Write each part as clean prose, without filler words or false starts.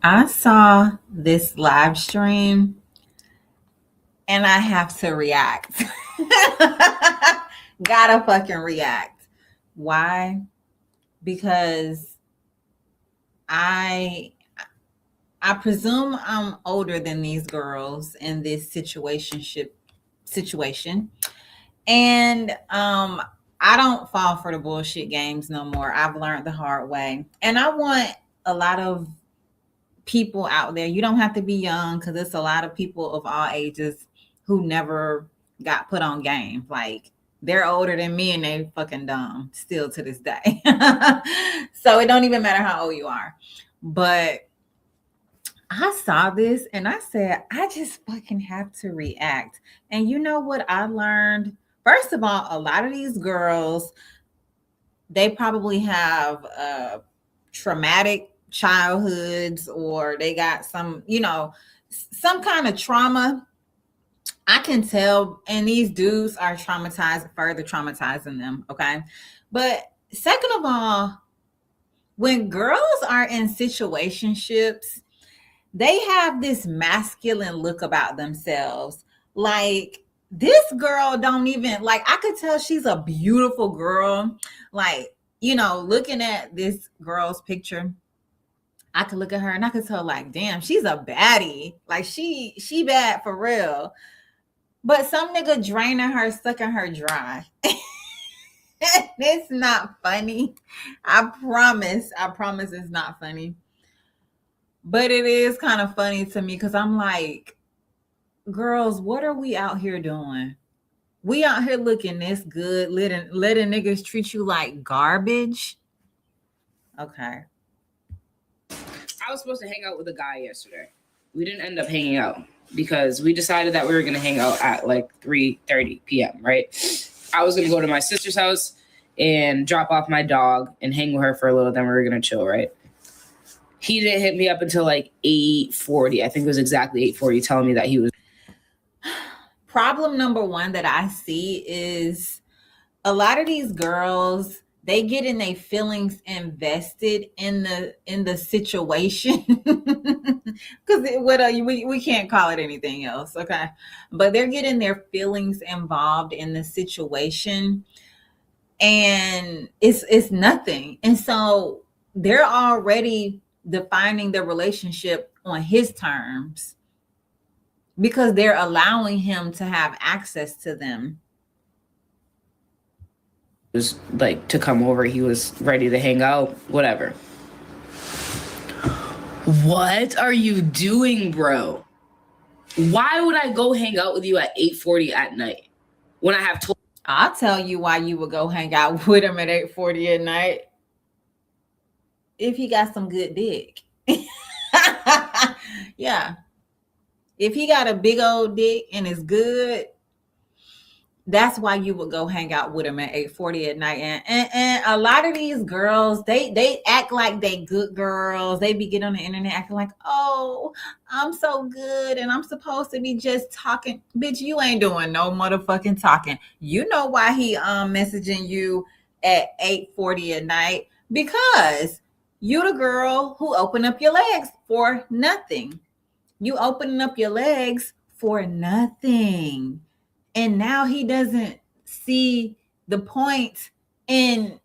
I saw this live stream and I have to react. Gotta fucking react. Why? Because I I presume I'm older than these girls in this situation. And I don't fall for the bullshit games no more. I've learned the hard way. And I want a lot of people out there. You don't have to be young because it's a lot of people of all ages who never got put on game. Like they're older than me and they fucking dumb still to this day. So it don't even matter how old you are. But I saw this and I said, I just fucking have to react. And you know what I learned? First of all, a lot of these girls, they probably have traumatic childhoods or they got some, some kind of trauma. I can tell, and these dudes are traumatized, further traumatizing them. Okay. But second of all, when girls are in situationships, they have this masculine look about themselves. Like this girl don't even like I could tell she's a beautiful girl. Like, looking at this girl's picture, I could look at her and I could tell like, damn, she's a baddie. Like she bad for real. But some nigga draining her, sucking her dry. It's not funny. I promise. I promise it's not funny. But it is kind of funny to me because I'm like, girls, what are we out here doing? We out here looking this good, letting niggas treat you like garbage. Okay. I was supposed to hang out with a guy yesterday. We didn't end up hanging out because we decided that we were going to hang out at like 3:30 p.m., right? I was going to go to my sister's house and drop off my dog and hang with her for a little, then we were going to chill, right? He didn't hit me up until like 8:40. I think it was exactly 8:40 telling me that he was. Problem number one that I see is a lot of these girls, they get in their feelings invested in the situation because we can't call it anything else, okay? But they're getting their feelings involved in the situation, and it's nothing, and so they're already defining the relationship on his terms because they're allowing him to have access to them. Was like to come over. He was ready to hang out, whatever. What are you doing, bro? Why would I go hang out with you at 8:40 at night when I have I'll tell you why you would go hang out with him at 8:40 at night. If he got some good dick. Yeah. If he got a big old dick and is good, that's why you would go hang out with him at 8:40 at night. And a lot of these girls, they act like they good girls. They be getting on the internet acting like, oh, I'm so good and I'm supposed to be just talking. Bitch, you ain't doing no motherfucking talking. You know why he messaging you at 8:40 at night? Because you the girl who opened up your legs for nothing. You opening up your legs for nothing, and now he doesn't see the point in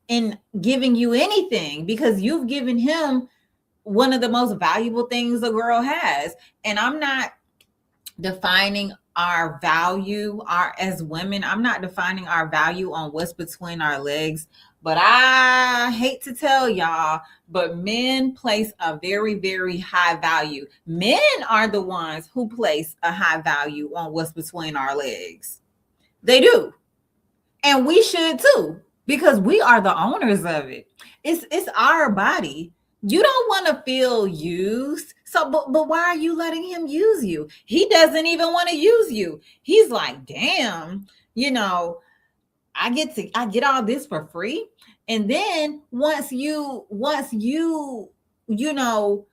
giving you anything because you've given him one of the most valuable things a girl has. And I'm not defining our value our as women, I'm not defining our value on what's between our legs, but I hate to tell y'all, but men place a very, very high value. Men are the ones who place a high value on what's between our legs. They do. And we should too, because we are the owners of it. It's our body. You don't want to feel used. So but why are you letting him use you? He doesn't even want to use you. He's like, damn, you know, I get all this for free. And then once you you know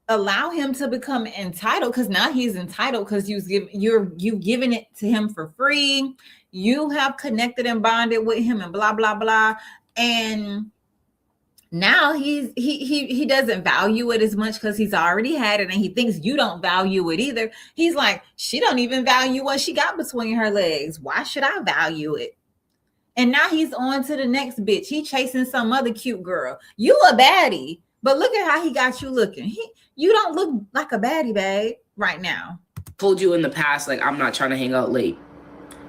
allow him to become entitled, because now he's entitled because you've given it to him for free, you have connected and bonded with him and blah blah blah, and Now he doesn't value it as much because he's already had it, and he thinks you don't value it either. He's like, she don't even value what she got between her legs. Why should I value it? And now he's on to the next bitch. He chasing some other cute girl. You a baddie, but look at how he got you looking. You don't look like a baddie, babe, right now. Told you in the past, like, I'm not trying to hang out late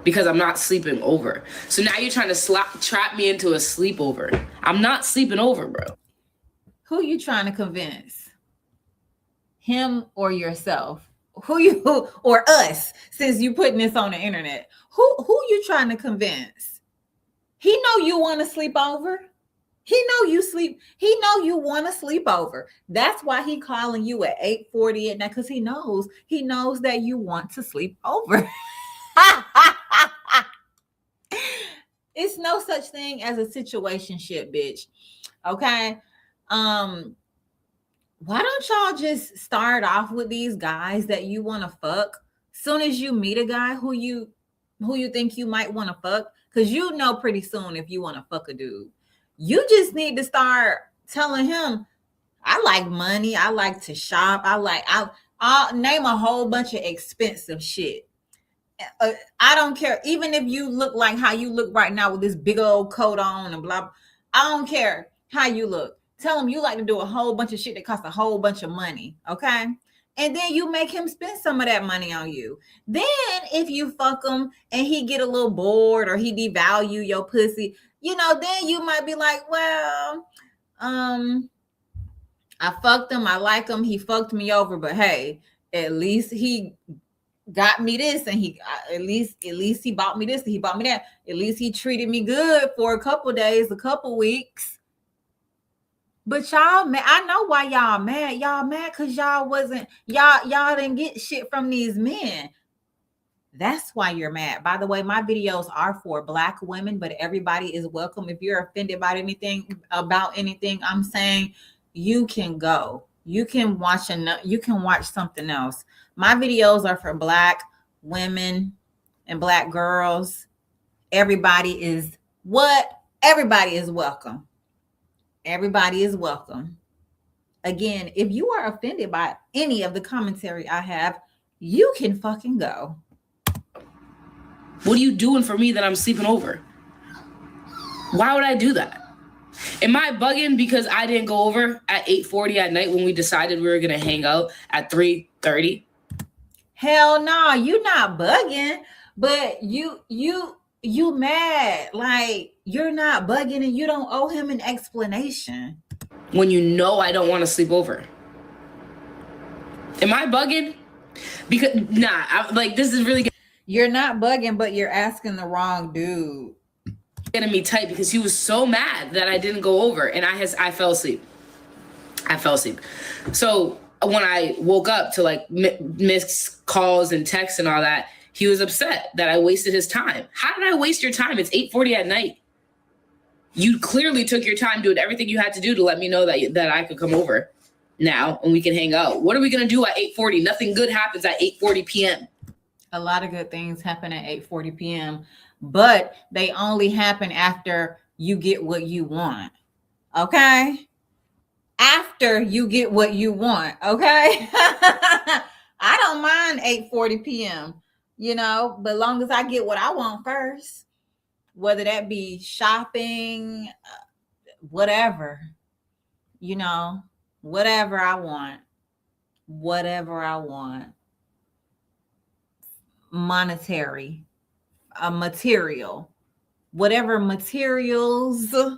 because I'm not sleeping over. So now you're trying to trap me into a sleepover. I'm not sleeping over, bro. Who you trying to convince? Him or yourself? Who or us, since you putting this on the internet? Who you trying to convince? He know you want to sleep over. He know you sleep. He know you want to sleep over. That's why he calling you at 8:40 at night, because he knows that you want to sleep over. It's no such thing as a situationship, bitch. Okay. Why don't y'all just start off with these guys that you want to fuck? Soon as you meet a guy who you think you might want to fuck, because you know pretty soon if you want to fuck a dude. You just need to start telling him, I like money, I like to shop, I'll name a whole bunch of expensive shit. I don't care. Even if you look like how you look right now with this big old coat on and blah, I don't care how you look. Tell him you like to do a whole bunch of shit that costs a whole bunch of money, okay? And then you make him spend some of that money on you. Then if you fuck him and he get a little bored or he devalue your pussy, then you might be like, well, I fucked him, I like him, he fucked me over, but hey, at least he got me this, and he at least he bought me this, he bought me that. At least he treated me good for a couple days, a couple weeks. But y'all mad. I know why y'all mad. Y'all mad because y'all didn't get shit from these men. That's why you're mad. By the way, my videos are for Black women, but everybody is welcome. If you're offended by anything I'm saying, you can go. You can watch something else. My videos are for Black women and Black girls. Everybody is welcome. Everybody is welcome. Again, if you are offended by any of the commentary I have, you can fucking go. What are you doing for me that I'm sleeping over? Why would I do that? Am I bugging because I didn't go over at 8:40 at night when we decided we were going to hang out at 3:30? Hell no, you not bugging, but you mad. Like, you're not bugging and you don't owe him an explanation. When you know I don't want to sleep over. Am I bugging? Because, this is really good. You're not bugging, but you're asking the wrong dude. Getting me tight because he was so mad that I didn't go over, and I fell asleep. So when I woke up to miss calls and texts and all that, he was upset that I wasted his time. How did I waste your time? It's 8:40 at night. You clearly took your time doing everything you had to do to let me know that I could come over now and we can hang out. What are we going to do at 8:40? Nothing good happens at 8:40 p.m. A lot of good things happen at 8:40 p.m., but they only happen after you get what you want. Okay? After you get what you want. Okay? I don't mind 8:40 p.m., but long as I get what I want first, whether that be shopping, whatever, whatever I want. Monetary, material, whatever materials I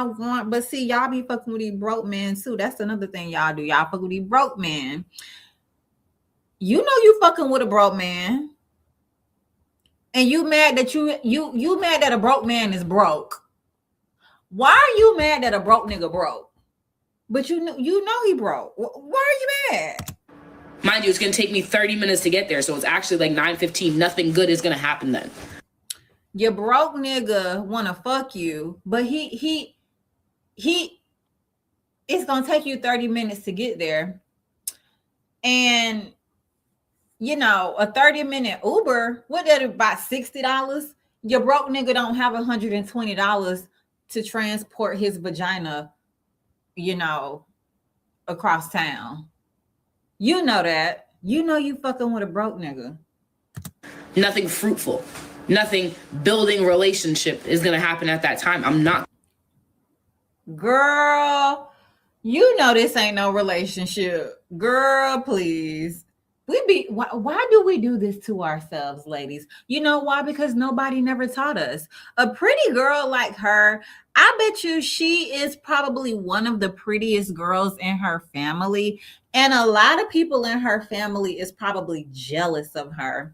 want. But see, y'all be fucking with these broke men too. That's another thing y'all do. Y'all fuck with these broke men. You know you fucking with a broke man, and you mad that you mad that a broke man is broke. Why are you mad that a broke nigga broke? But you know he broke. Why are you mad? Mind you, it's going to take me 30 minutes to get there. So it's actually like 9:15. Nothing good is going to happen then. Your broke nigga want to fuck you, but he it's going to take you 30 minutes to get there. And, a 30-minute Uber, what that about $60? Your broke nigga don't have $120 to transport his vagina, you know, across town. You know that. You know you fucking with a broke nigga. Nothing fruitful, nothing building relationship is going to happen at that time. I'm not. Girl, you know this ain't no relationship. Girl, please. Why do we do this to ourselves, ladies? You know why? Because nobody never taught us. A pretty girl like her, I bet you she is probably one of the prettiest girls in her family. And a lot of people in her family is probably jealous of her.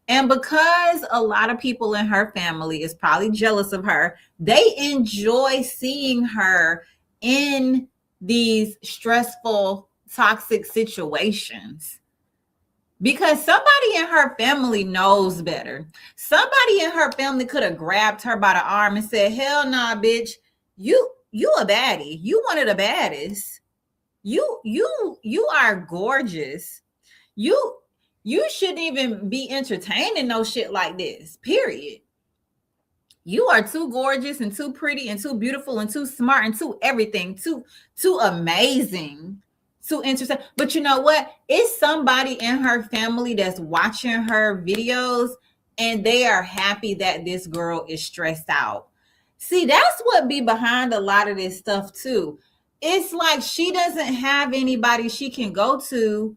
And because a lot of people in her family is probably jealous of her, they enjoy seeing her in these stressful, toxic situations. Because somebody in her family knows better. Somebody in her family could have grabbed her by the arm and said, hell nah, bitch, you a baddie. You one of the baddest. You are gorgeous. You shouldn't even be entertaining no shit like this, period. You are too gorgeous and too pretty and too beautiful and too smart and too everything, too amazing, too interesting. But you know what? It's somebody in her family that's watching her videos and they are happy that this girl is stressed out. See, that's what be behind a lot of this stuff too. It's like she doesn't have anybody she can go to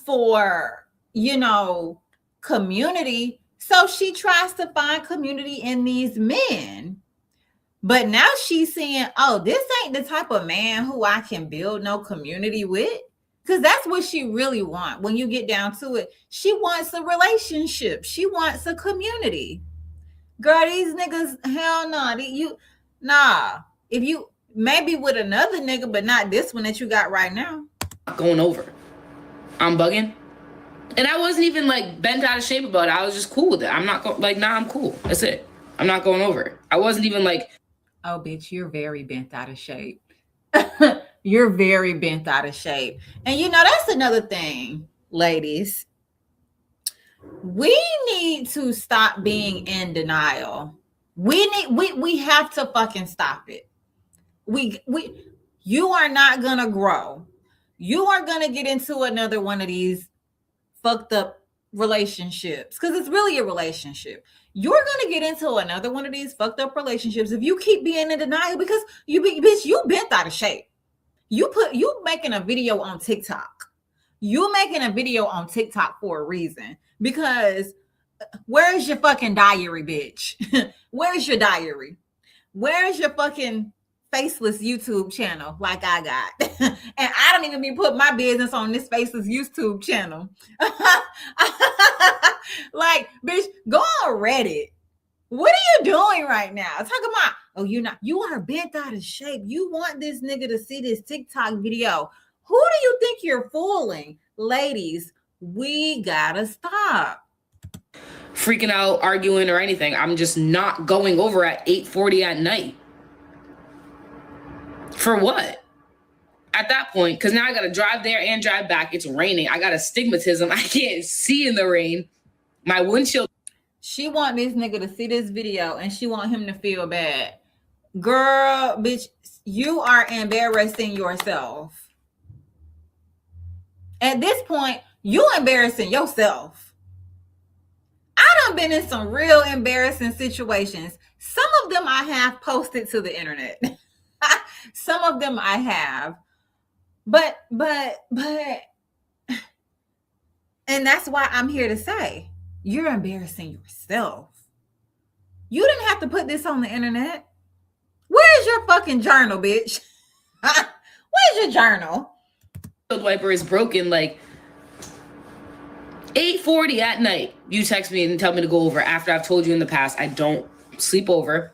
for, community. So she tries to find community in these men. But now she's saying, oh, this ain't the type of man who I can build no community with. Because that's what she really wants. When you get down to it, she wants a relationship. She wants a community. Girl, these niggas, hell no. Nah. If you maybe with another nigga, but not this one that you got right now. Going over. I'm bugging. And I wasn't even like bent out of shape about it. I was just cool with it. I'm not I'm cool. That's it. I'm not going over. I wasn't even like, oh, bitch, you're very bent out of shape. You're very bent out of shape. And that's another thing, ladies. We need to stop being in denial. We have to fucking stop it. You are not gonna grow. You are gonna get into another one of these fucked up relationships, because it's really a relationship. You're gonna get into another one of these fucked up relationships if you keep being in denial, because you bent out of shape. You making a video on TikTok. You making a video on TikTok for a reason, because where's your fucking diary, bitch? Where's your diary? Where's your fucking faceless YouTube channel like I got? And I don't even be putting my business on this faceless YouTube channel. Like, bitch, go on Reddit. What are you doing right now? Talk about, oh, you are bent out of shape. You want this nigga to see this TikTok video. Who do you think you're fooling? Ladies, we gotta stop freaking out, arguing, or anything. I'm just not going over at 8:40 at night. For what? At that point, because now I gotta drive there and drive back. It's raining. I got astigmatism. I can't see in the rain. My windshield. She want this nigga to see this video and she want him to feel bad. Girl, bitch, you are embarrassing yourself. At this point, you embarrassing yourself. I done been in some real embarrassing situations. Some of them I have posted to the internet. Some of them I have. But, and that's why I'm here to say, you're embarrassing yourself. You didn't have to put this on the internet. Where's your fucking journal, bitch? Where's your journal? The wiper is broken, like 8:40 at night. You text me and tell me to go over after I've told you in the past I don't sleep over,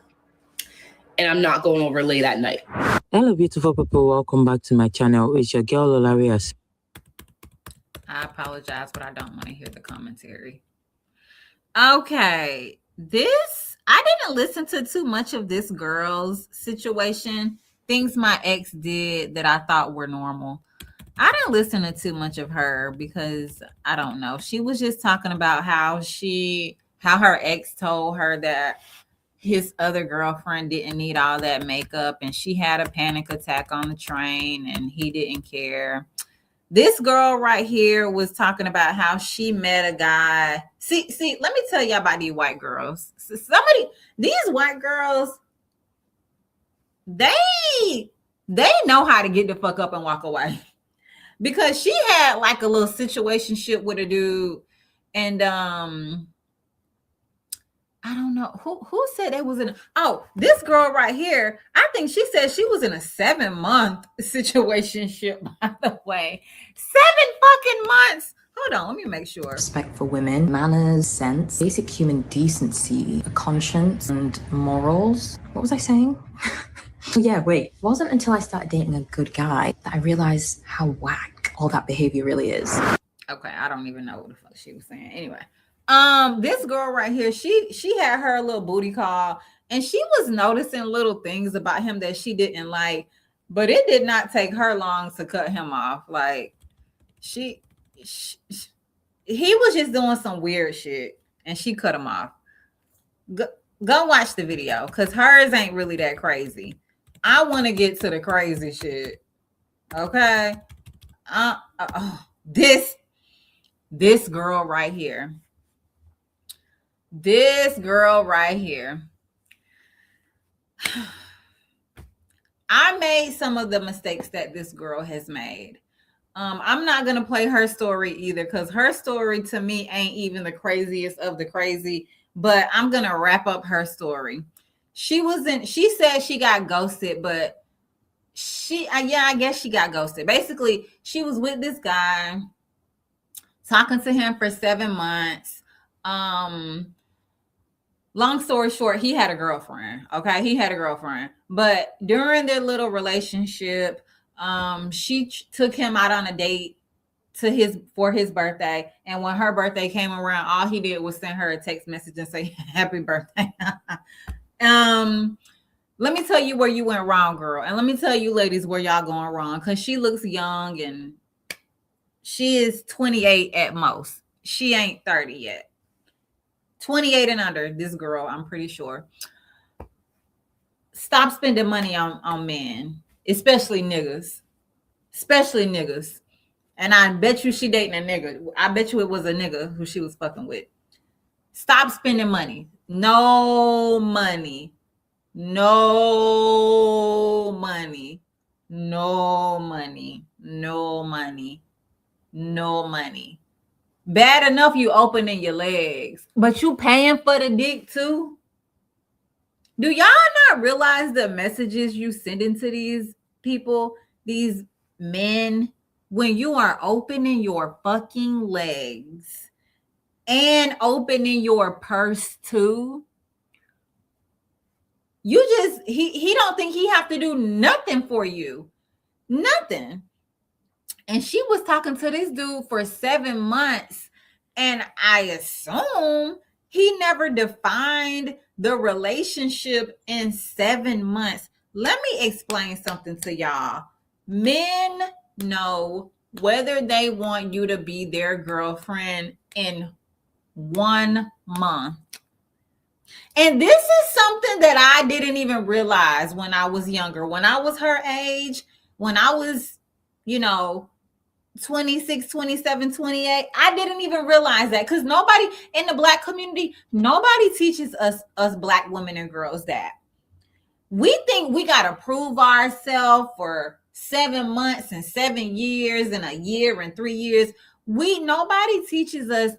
and I'm not going over late at night. Hello, beautiful people. Welcome back to my channel. It's your girl, Olarias. I apologize, but I don't want to hear the commentary. Okay, I didn't listen to too much of this girl's situation. Things my ex did that I thought were normal. I didn't listen to too much of her because I don't know. She was just talking about how her ex told her that his other girlfriend didn't need all that makeup and she had a panic attack on the train and he didn't care. This girl right here was talking about how she met a guy. See, let me tell you about these white girls. These white girls, they know how to get the fuck up and walk away. Because she had like a little situationship with a dude, and I don't know who said they was in. Oh, this girl right here. I think she said she was in a 7-month situationship. By the way, 7 fucking months. Hold on, let me make sure. Respect for women, manners, sense, basic human decency, a conscience, and morals. What was I saying? Oh yeah, wait. It wasn't until I started dating a good guy that I realized how whack all that behavior really is. Okay, I don't even know what the fuck she was saying. Anyway. This girl right here, she had her little booty call and she was noticing little things about him that she didn't like, but it did not take her long to cut him off. Like he was just doing some weird shit and she cut him off. Go watch the video because hers ain't really that crazy. I want to get to the crazy shit. Okay. This girl right here. This girl right here. I made some of the mistakes that this girl has made. I'm not going to play her story either because her story to me ain't even the craziest of the crazy, but I'm going to wrap up her story. She said she got ghosted, but I guess she got ghosted. Basically, she was with this guy, talking to him for 7 months. Long story short, he had a girlfriend. Okay, he had a girlfriend, but during their little relationship, she took him out on a date for his birthday, and when her birthday came around, all he did was send her a text message and say happy birthday. Let me tell you where you went wrong, girl, and let me tell you ladies where y'all going wrong, because she looks young and she is 28 at most. She ain't 30 yet. 28 and under, this girl, I'm pretty sure. Stop spending money on men, especially niggas. Especially niggas. And I bet you she dating a nigga. I bet you it was a nigga who she was fucking with. Stop spending money. No money. No money. No money. No money. No money. Bad enough you opening your legs, but you paying for the dick too? Do y'all not realize the messages you sending to these people, these men, when you are opening your fucking legs and opening your purse too? He don't think he have to do nothing for you. Nothing. And she was talking to this dude for 7 months. And I assume he never defined the relationship in 7 months. Let me explain something to y'all. Men know whether they want you to be their girlfriend in 1 month. And this is something that I didn't even realize when I was younger. When I was her age, when I was, 26, 27, 28. I didn't even realize that because nobody in the Black community, nobody teaches us Black women and girls that. We think we got to prove ourselves for 7 months and 7 years and a year and 3 years. Nobody teaches us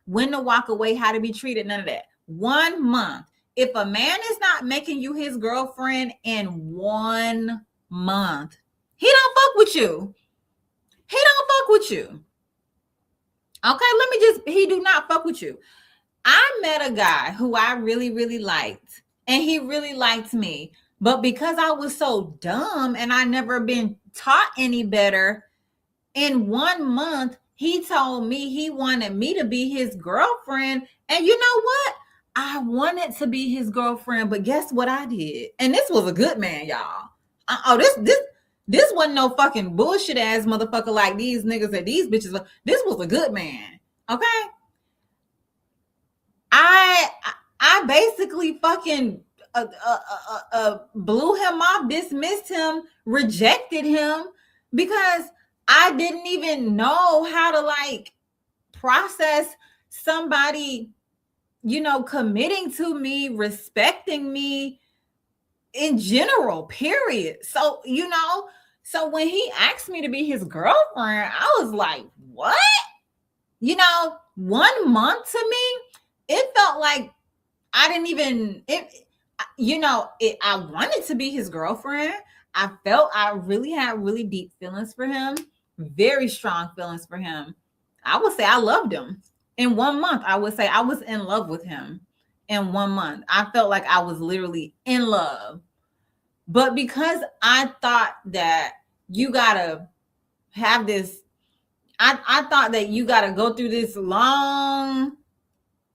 when to walk away, how to be treated, none of that. 1 month. If a man is not making you his girlfriend in 1 month, he don't fuck with you. He don't fuck with you. Okay, he do not fuck with you. I met a guy who I really, really liked, and he really liked me. But because I was so dumb and I never been taught any better, in 1 month, he told me he wanted me to be his girlfriend. And you know what? I wanted to be his girlfriend, but guess what I did? And this was a good man, y'all. This wasn't no fucking bullshit ass motherfucker like these niggas that these bitches. This was a good man. Okay. I basically fucking blew him off, dismissed him, rejected him because I didn't even know how to like process somebody, you know, committing to me, respecting me in general, period. So, you know, so when he asked me to be his girlfriend, I was like, what? You know, 1 month to me, it felt like I didn't even, you know, I wanted to be his girlfriend. I felt I really had really deep feelings for him, very strong feelings for him. I would say I loved him. In 1 month, I would say I was in love with him. In 1 month, I felt like I was literally in love. But because I thought that you gotta have this, I thought that you gotta go through this long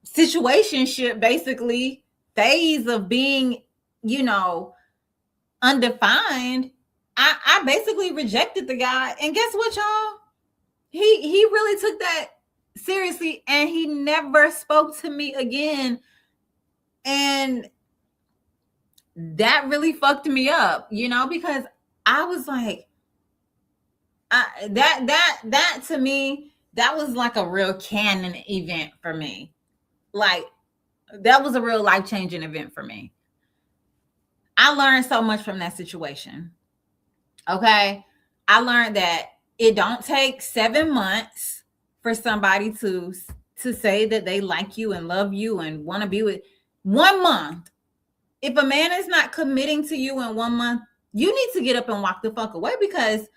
situationship, basically phase of being, you know, undefined. I basically rejected the guy, and guess what, y'all? He really took that seriously, and he never spoke to me again, and that really fucked me up, you know, because I was like, that to me, that was like a real canon event for me. Like, that was a real life-changing event for me. I learned so much from that situation. Okay. I learned that it don't take 7 months for somebody to say that they like you and love you and want to be with. 1 month. If a man is not committing to you in 1 month, you need to get up and walk the fuck away, because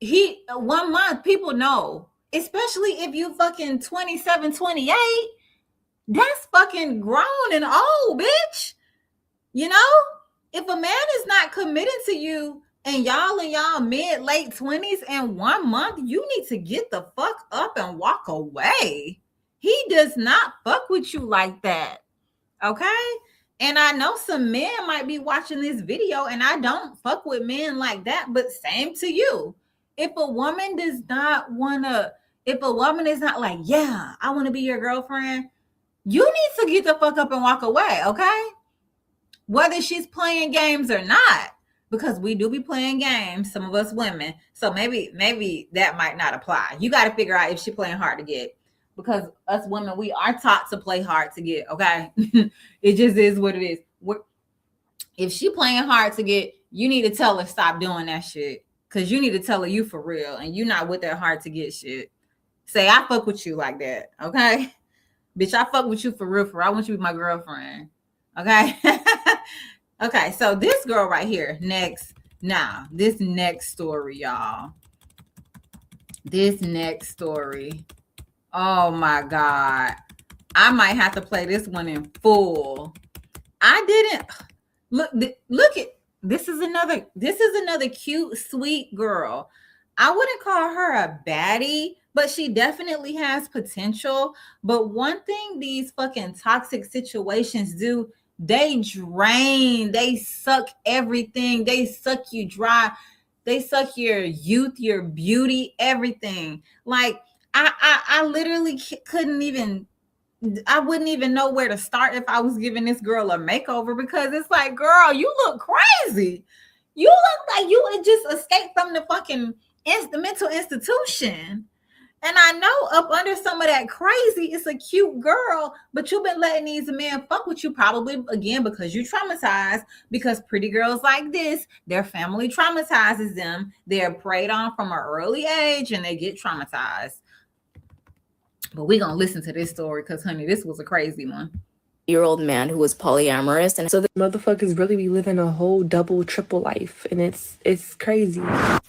1 month, people know, especially if you fucking 27, 28, that's fucking grown and old, bitch. You know, if a man is not committed to you and y'all in y'all mid late 20s in 1 month, you need to get the fuck up and walk away. He does not fuck with you like that. Okay. And I know some men might be watching this video, and I don't fuck with men like that, but same to you. If a woman does not want to, if a woman is not like, yeah, I want to be your girlfriend, you need to get the fuck up and walk away, okay? Whether she's playing games or not, because we do be playing games, some of us women. So maybe that might not apply. You got to figure out if she's playing hard to get, because us women, we are taught to play hard to get, okay? It just is what it is. If she playing hard to get, you need to tell her stop doing that shit, because you need to tell her you for real and you not with that hard to get shit. Say, I fuck with you like that, okay? Bitch, I fuck with you for real, I want you to be my girlfriend, okay? Okay, so this girl right here, this next story, y'all. This next story. Oh my God. I might have to play this one in full. I didn't look at this is another cute, sweet girl. I wouldn't call her a baddie, but she definitely has potential. But one thing these fucking toxic situations do, they drain, they suck everything, they suck you dry, they suck your youth, your beauty, everything. Like, I literally couldn't even, I wouldn't even know where to start if I was giving this girl a makeover, because it's like, girl, you look crazy. You look like you had just escaped from the fucking mental institution. And I know up under some of that crazy, it's a cute girl, but you've been letting these men fuck with you, probably again because you traumatized, because pretty girls like this, their family traumatizes them. They're preyed on from an early age and they get traumatized. But we're going to listen to this story because, honey, this was a crazy one. Year-old man who was polyamorous, and so the motherfuckers really be living a whole double, triple life, and it's crazy.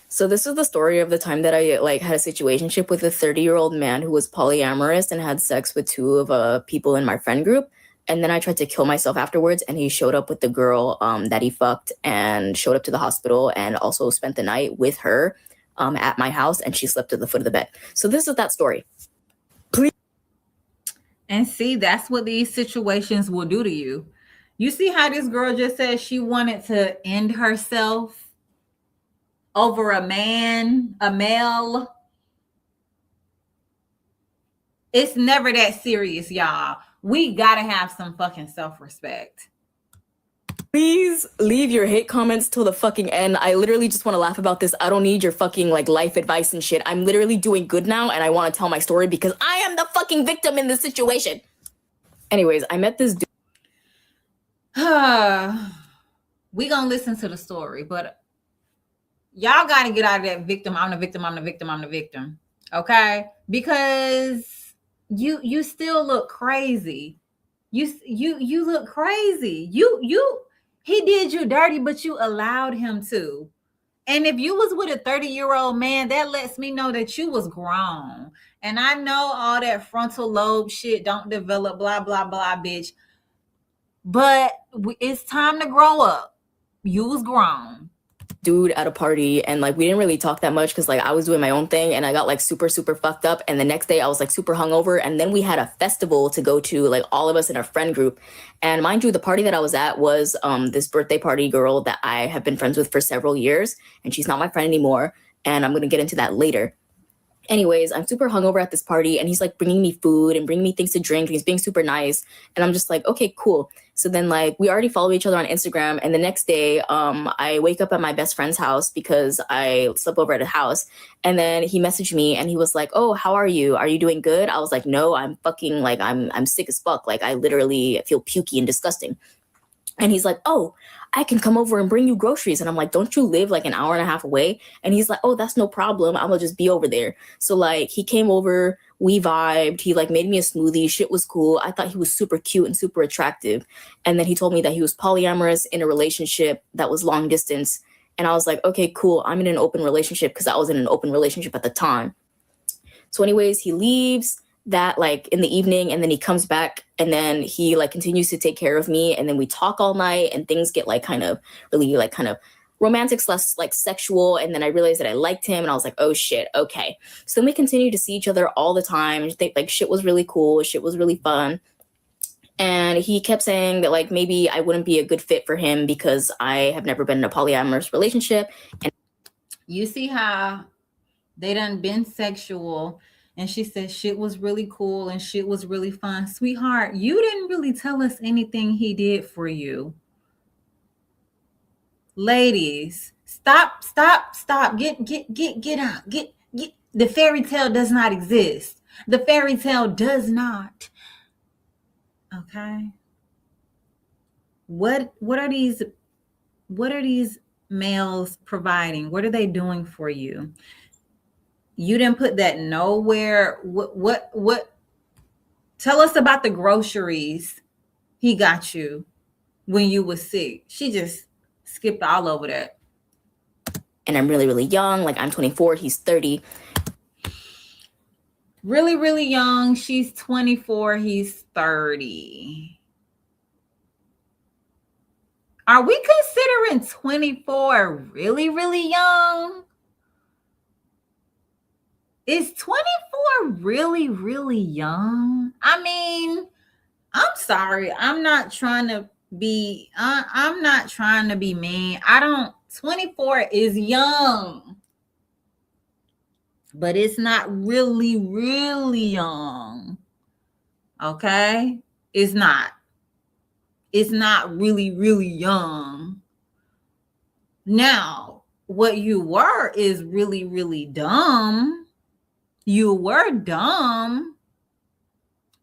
So this is the story of the time that I had a situationship with a 30-year-old man who was polyamorous and had sex with two of people in my friend group. And then I tried to kill myself afterwards, and he showed up with the girl that he fucked and showed up to the hospital and also spent the night with her at my house, and she slept at the foot of the bed. So this is that story. And see, that's what these situations will do to you. You see how this girl just said she wanted to end herself over a male. It's never that serious, y'all. We gotta have some fucking self-respect. Please leave your hate comments till the fucking end. I literally just want to laugh about this. I don't need your fucking like life advice and shit. I'm literally doing good now and I want to tell my story because I am the fucking victim in this situation. Anyways, I met this dude. We gonna listen to the story, but y'all gotta get out of that victim. I'm the victim. I'm the victim. I'm the victim. Okay, because you still look crazy. You look crazy. He did you dirty, but you allowed him to. And if you was with a 30-year-old man, that lets me know that you was grown. And I know all that frontal lobe shit don't develop, blah, blah, blah, bitch. But it's time to grow up. You was grown. Dude at a party and like we didn't really talk that much because like I was doing my own thing and I got like super fucked up, and the next day I was like super hungover, and then we had a festival to go to, like all of us in our friend group. And mind you, the party that I was at was this birthday party girl that I have been friends with for several years, and she's not my friend anymore, and I'm gonna get into that later. Anyways, I'm super hungover at this party and he's like bringing me food and bringing me things to drink. He's being super nice. And I'm just like, okay, cool. So then like we already follow each other on Instagram. And the next day, I wake up at my best friend's house because I slept over at a house. And then he messaged me and he was like, oh, how are you? Are you doing good? I was like, no, I'm fucking like, I'm sick as fuck. Like I literally feel pukey and disgusting. And he's like, oh, I can come over and bring you groceries. And I'm like, don't you live like an hour and a half away? And he's like, oh, that's no problem. I'm gonna just be over there. So like he came over, we vibed. He like made me a smoothie. Shit was cool. I thought he was super cute and super attractive. And then he told me that he was polyamorous in a relationship that was long distance. And I was like, okay, cool. I'm in an open relationship because I was in an open relationship at the time. So anyways, he leaves that like in the evening, and then he comes back and then he like continues to take care of me, and then we talk all night and things get like kind of really like kind of romantic / like sexual. And then I realized that I liked him and I was like, oh shit, okay. So then we continue to see each other all the time. Like shit was really cool, shit was really fun. And he kept saying that like maybe I wouldn't be a good fit for him because I have never been in a polyamorous relationship. And you see how they done been sexual. And she said shit was really cool and shit was really fun. Sweetheart, you didn't really tell us anything he did for you. Ladies, stop. Get out. Get. The fairy tale does not exist. The fairy tale does not. Okay. What are these males providing? What are they doing for you? You didn't put that nowhere. What? Tell us about the groceries he got you when you was sick. She just skipped all over that. And I'm really, really young. Like I'm 24, he's 30. Really, really young. She's 24, he's 30. Are we considering 24 really, really young? Is 24 really, really young? I mean, I'm sorry. I'm not trying to be mean. 24 is young. But it's not really, really young. Okay? It's not. It's not really, really young. Now, what you were is really, really dumb. You were dumb,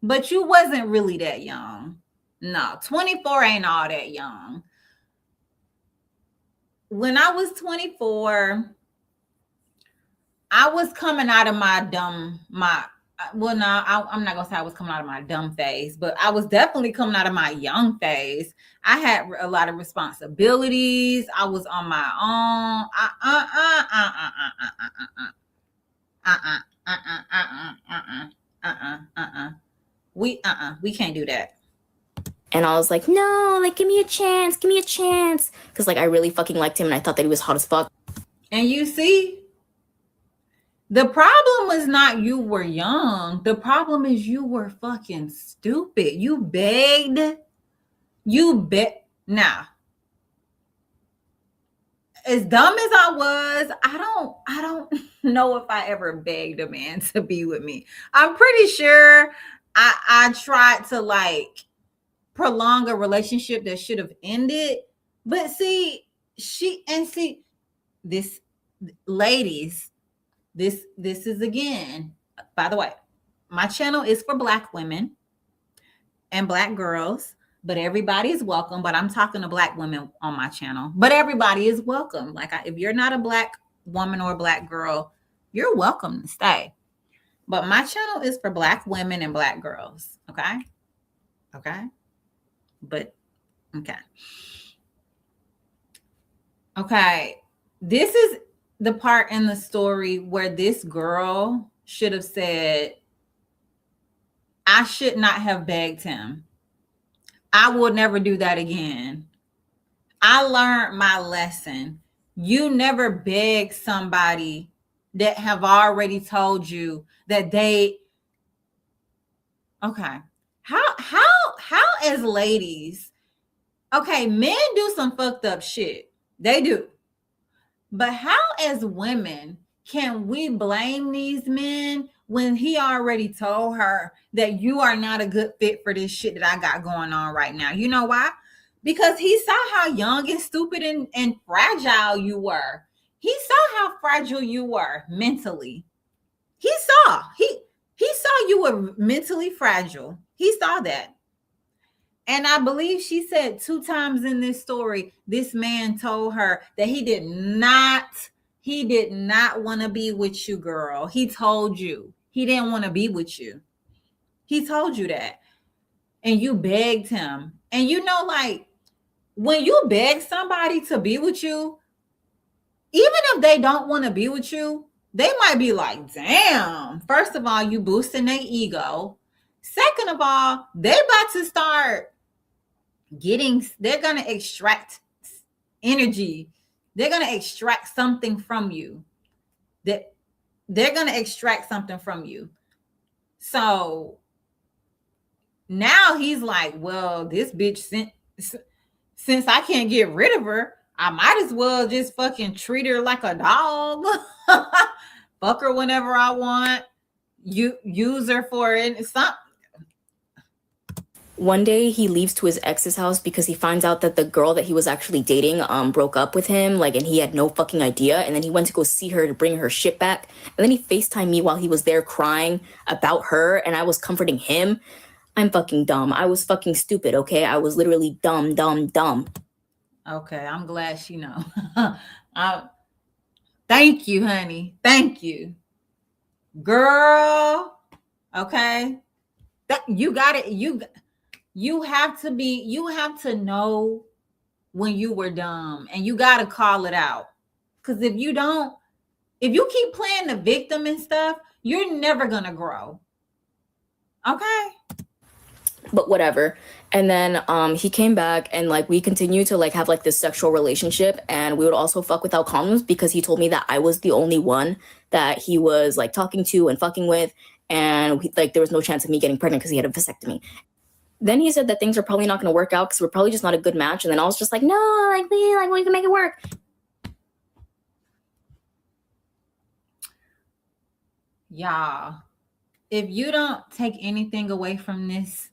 but you wasn't really that young. No, 24 ain't all that young. When I was 24, I was coming out of I'm not gonna say I was coming out of my dumb phase, but I was definitely coming out of my young phase. I had a lot of responsibilities. I was on my own. We can't do that. And I was like, no, like give me a chance. Because like I really fucking liked him and I thought that he was hot as fuck. And you see, the problem was not you were young. The problem is you were fucking stupid. You begged. Now, as dumb as I was, I don't know if I ever begged a man to be with me. I'm pretty sure I tried to like prolong a relationship that should have ended But see, this, ladies, this is, again, by the way, my channel is for Black women and Black girls, but everybody is welcome. But I'm talking to Black women on my channel, but everybody is welcome. Like, if you're not a Black woman or a Black girl, you're welcome to stay. But my channel is for Black women and Black girls. Okay. But okay. This is the part in the story where this girl should have said, I should not have begged him. I will never do that again. I learned my lesson. You never beg somebody that have already told you that they, okay. How as ladies, okay, men do some fucked up shit. They do. But how as women can we blame these men when he already told her that you are not a good fit for this shit that I got going on right now? You know why? Because he saw how young and stupid and fragile you were. He saw how fragile you were mentally. He saw you were mentally fragile. He saw that. And I believe she said 2 times in this story, this man told her that he did not want to be with you, girl. He told you he didn't want to be with you. He told you that. And you begged him. And you know, like, when you beg somebody to be with you, even if they don't want to be with you, they might be like, damn. First of all, you boosting their ego. Second of all, they about to start they're going to extract energy. They're going to extract something from you. They're going to extract something from you. So now he's like, well, this bitch, since I can't get rid of her, I might as well just fucking treat her like a dog. Fuck her whenever I want. You use her for it. One day he leaves to his ex's house because he finds out that the girl that he was actually dating broke up with him, like, and he had no fucking idea. And then he went to go see her to bring her shit back. And then he FaceTimed me while he was there crying about her, and I was comforting him. I'm fucking dumb. I was fucking stupid, okay? I was literally dumb. Okay, I'm glad she know. Thank you, honey. Thank you. Girl. Okay. You got it. You have to know when you were dumb, and you got to call it out. Because if you keep playing the victim and stuff, you're never going to grow. Okay. But whatever. And then he came back, and like we continued to like have like this sexual relationship, and we would also fuck without condoms because he told me that I was the only one that he was like talking to and fucking with, and there was no chance of me getting pregnant because he had a vasectomy. Then he said that things are probably not going to work out because we're probably just not a good match. And then I was just like, no, we can make it work. Y'all, if you don't take anything away from this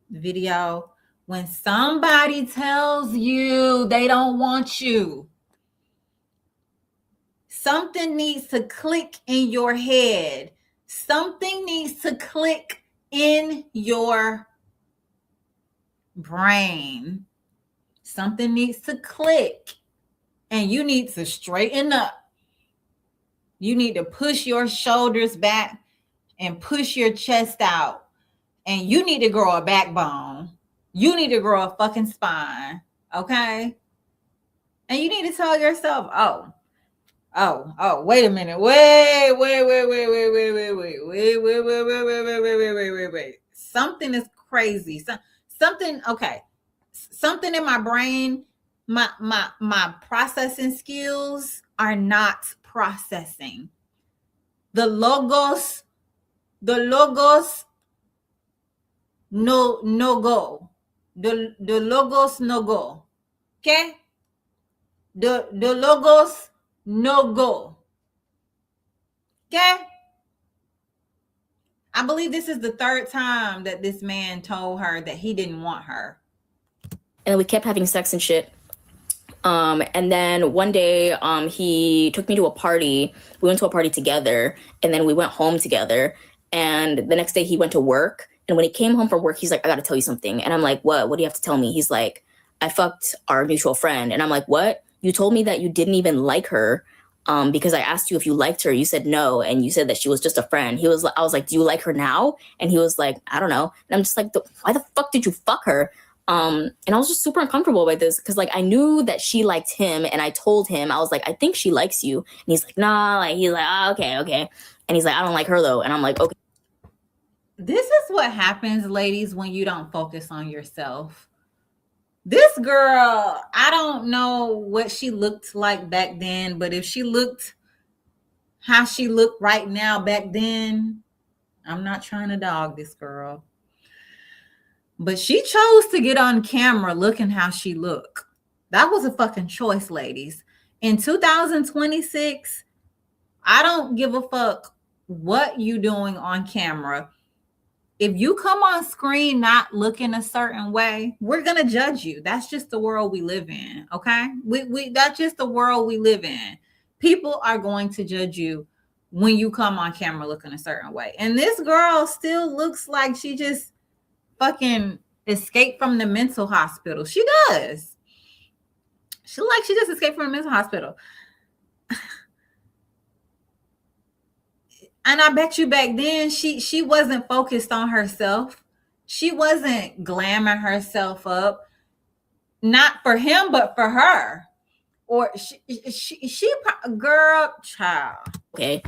video, when somebody tells you they don't want you, something needs to click in your head. Something needs to click in your brain. Something needs to click, and you need to straighten up. You need to push your shoulders back and push your chest out, and you need to grow a backbone. You need to grow a fucking spine, okay? And you need to tell yourself, wait a minute. Wait. Something is crazy. Something in my brain, my processing skills are not processing. The logos no go. The logos no go. Okay? The logos no go. Okay? I believe this is the 3rd time that this man told her that he didn't want her. then we kept having sex and shit. And then one day, he took me to a party. We went to a party together, and then we went home together. And the next day he went to work. And when he came home from work, he's like, I got to tell you something. And I'm like, what? What do you have to tell me? He's like, I fucked our mutual friend. And I'm like, what? You told me that you didn't even like her. Because I asked you if you liked her. You said no. And you said that she was just a friend. I was like, do you like her now? And he was like, I don't know. And I'm just like, why the fuck did you fuck her? And I was just super uncomfortable by this because, like, I knew that she liked him, and I told him, I was like, I think she likes you. And he's like, nah, like, he's like, oh, okay. And he's like, I don't like her though. And I'm like, okay. This is what happens, ladies, when you don't focus on yourself. This girl, I don't know what she looked like back then, but if she looked how she looked right now back then, I'm not trying to dog this girl. But she chose to get on camera looking how she looked. That was a fucking choice, ladies. In 2026, I don't give a fuck what you doing on camera. If you come on screen not looking a certain way, we're going to judge you. That's just the world we live in, okay? That's just the world we live in. People are going to judge you when you come on camera looking a certain way. And this girl still looks like she just fucking escaped from the mental hospital. She does. She just escaped from the mental hospital. And I bet you back then she wasn't focused on herself. She wasn't glamming herself up, not for him, but for her. Or she girl, child. Okay.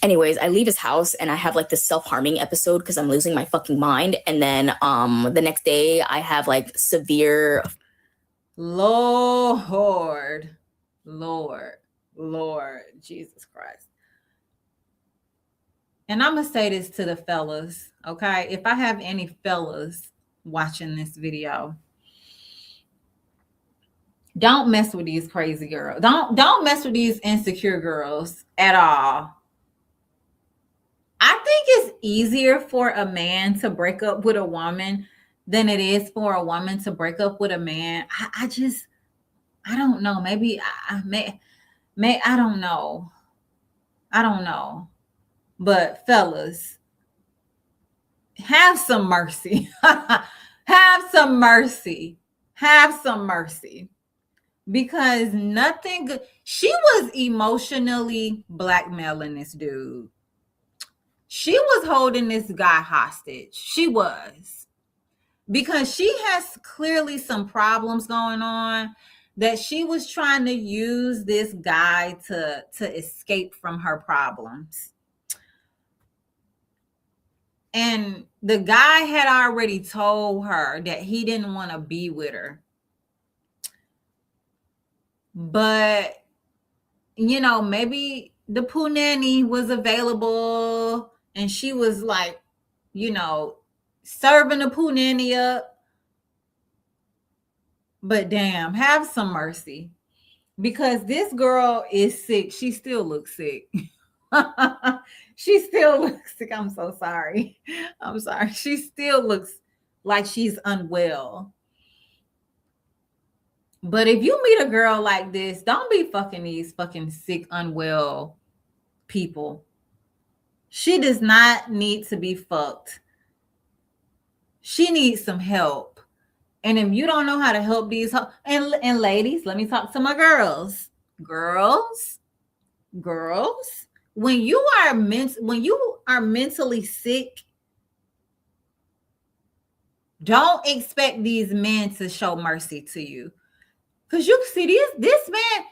Anyways, I leave his house and I have like this self-harming episode because I'm losing my fucking mind. And then the next day I have like severe Lord, Jesus Christ. And I'm going to say this to the fellas, okay? If I have any fellas watching this video, don't mess with these crazy girls. Don't mess with these insecure girls at all. I think it's easier for a man to break up with a woman than it is for a woman to break up with a man. I don't know. Maybe I don't know. I don't know. But fellas, have some mercy. Have some mercy. Have some mercy. Because nothing good. She was emotionally blackmailing this dude. She was holding this guy hostage. She was. Because she has clearly some problems going on that she was trying to use this guy to escape from her problems. And the guy had already told her that he didn't want to be with her. But, you know, maybe the punani was available and she was like, you know, serving the punani up. But damn, have some mercy. Because this girl is sick. She still looks sick. She still looks sick. I'm so sorry. I'm sorry. She still looks like she's unwell. But if you meet a girl like this, don't be fucking these fucking sick, unwell people. She does not need to be fucked. She needs some help. And if you don't know how to help these, and ladies, let me talk to my girls. Girls, when you are mentally sick, don't expect these men to show mercy to you. Because you see this man,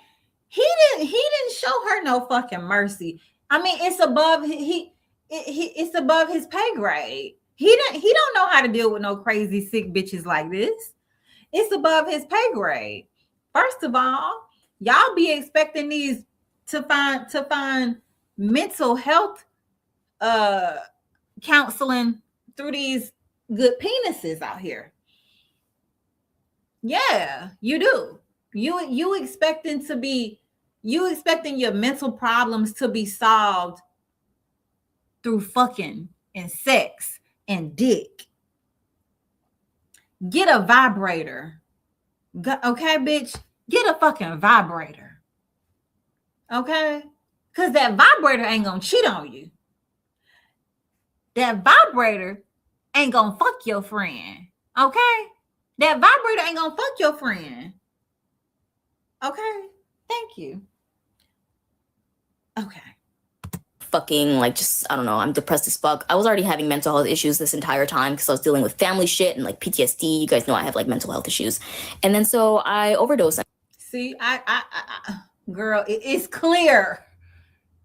he didn't show her no fucking mercy. I mean, it's above it's above his pay grade. He don't know how to deal with no crazy sick bitches like this. It's above his pay grade. First of all, y'all be expecting these to find mental health counseling through these good penises out here. Yeah, you do. You expecting your mental problems to be solved through fucking and sex and dick. Get a vibrator. Okay, bitch, get a fucking vibrator. Okay? Because that vibrator ain't gonna cheat on you. That vibrator ain't gonna fuck your friend. Okay? That vibrator ain't gonna fuck your friend. Okay? Thank you. Okay. Fucking like just I don't know, I'm depressed as fuck. I was already having mental health issues this entire time because I was dealing with family shit and like PTSD. You guys know I have like mental health issues. And then so I overdosed. See, girl, it's clear.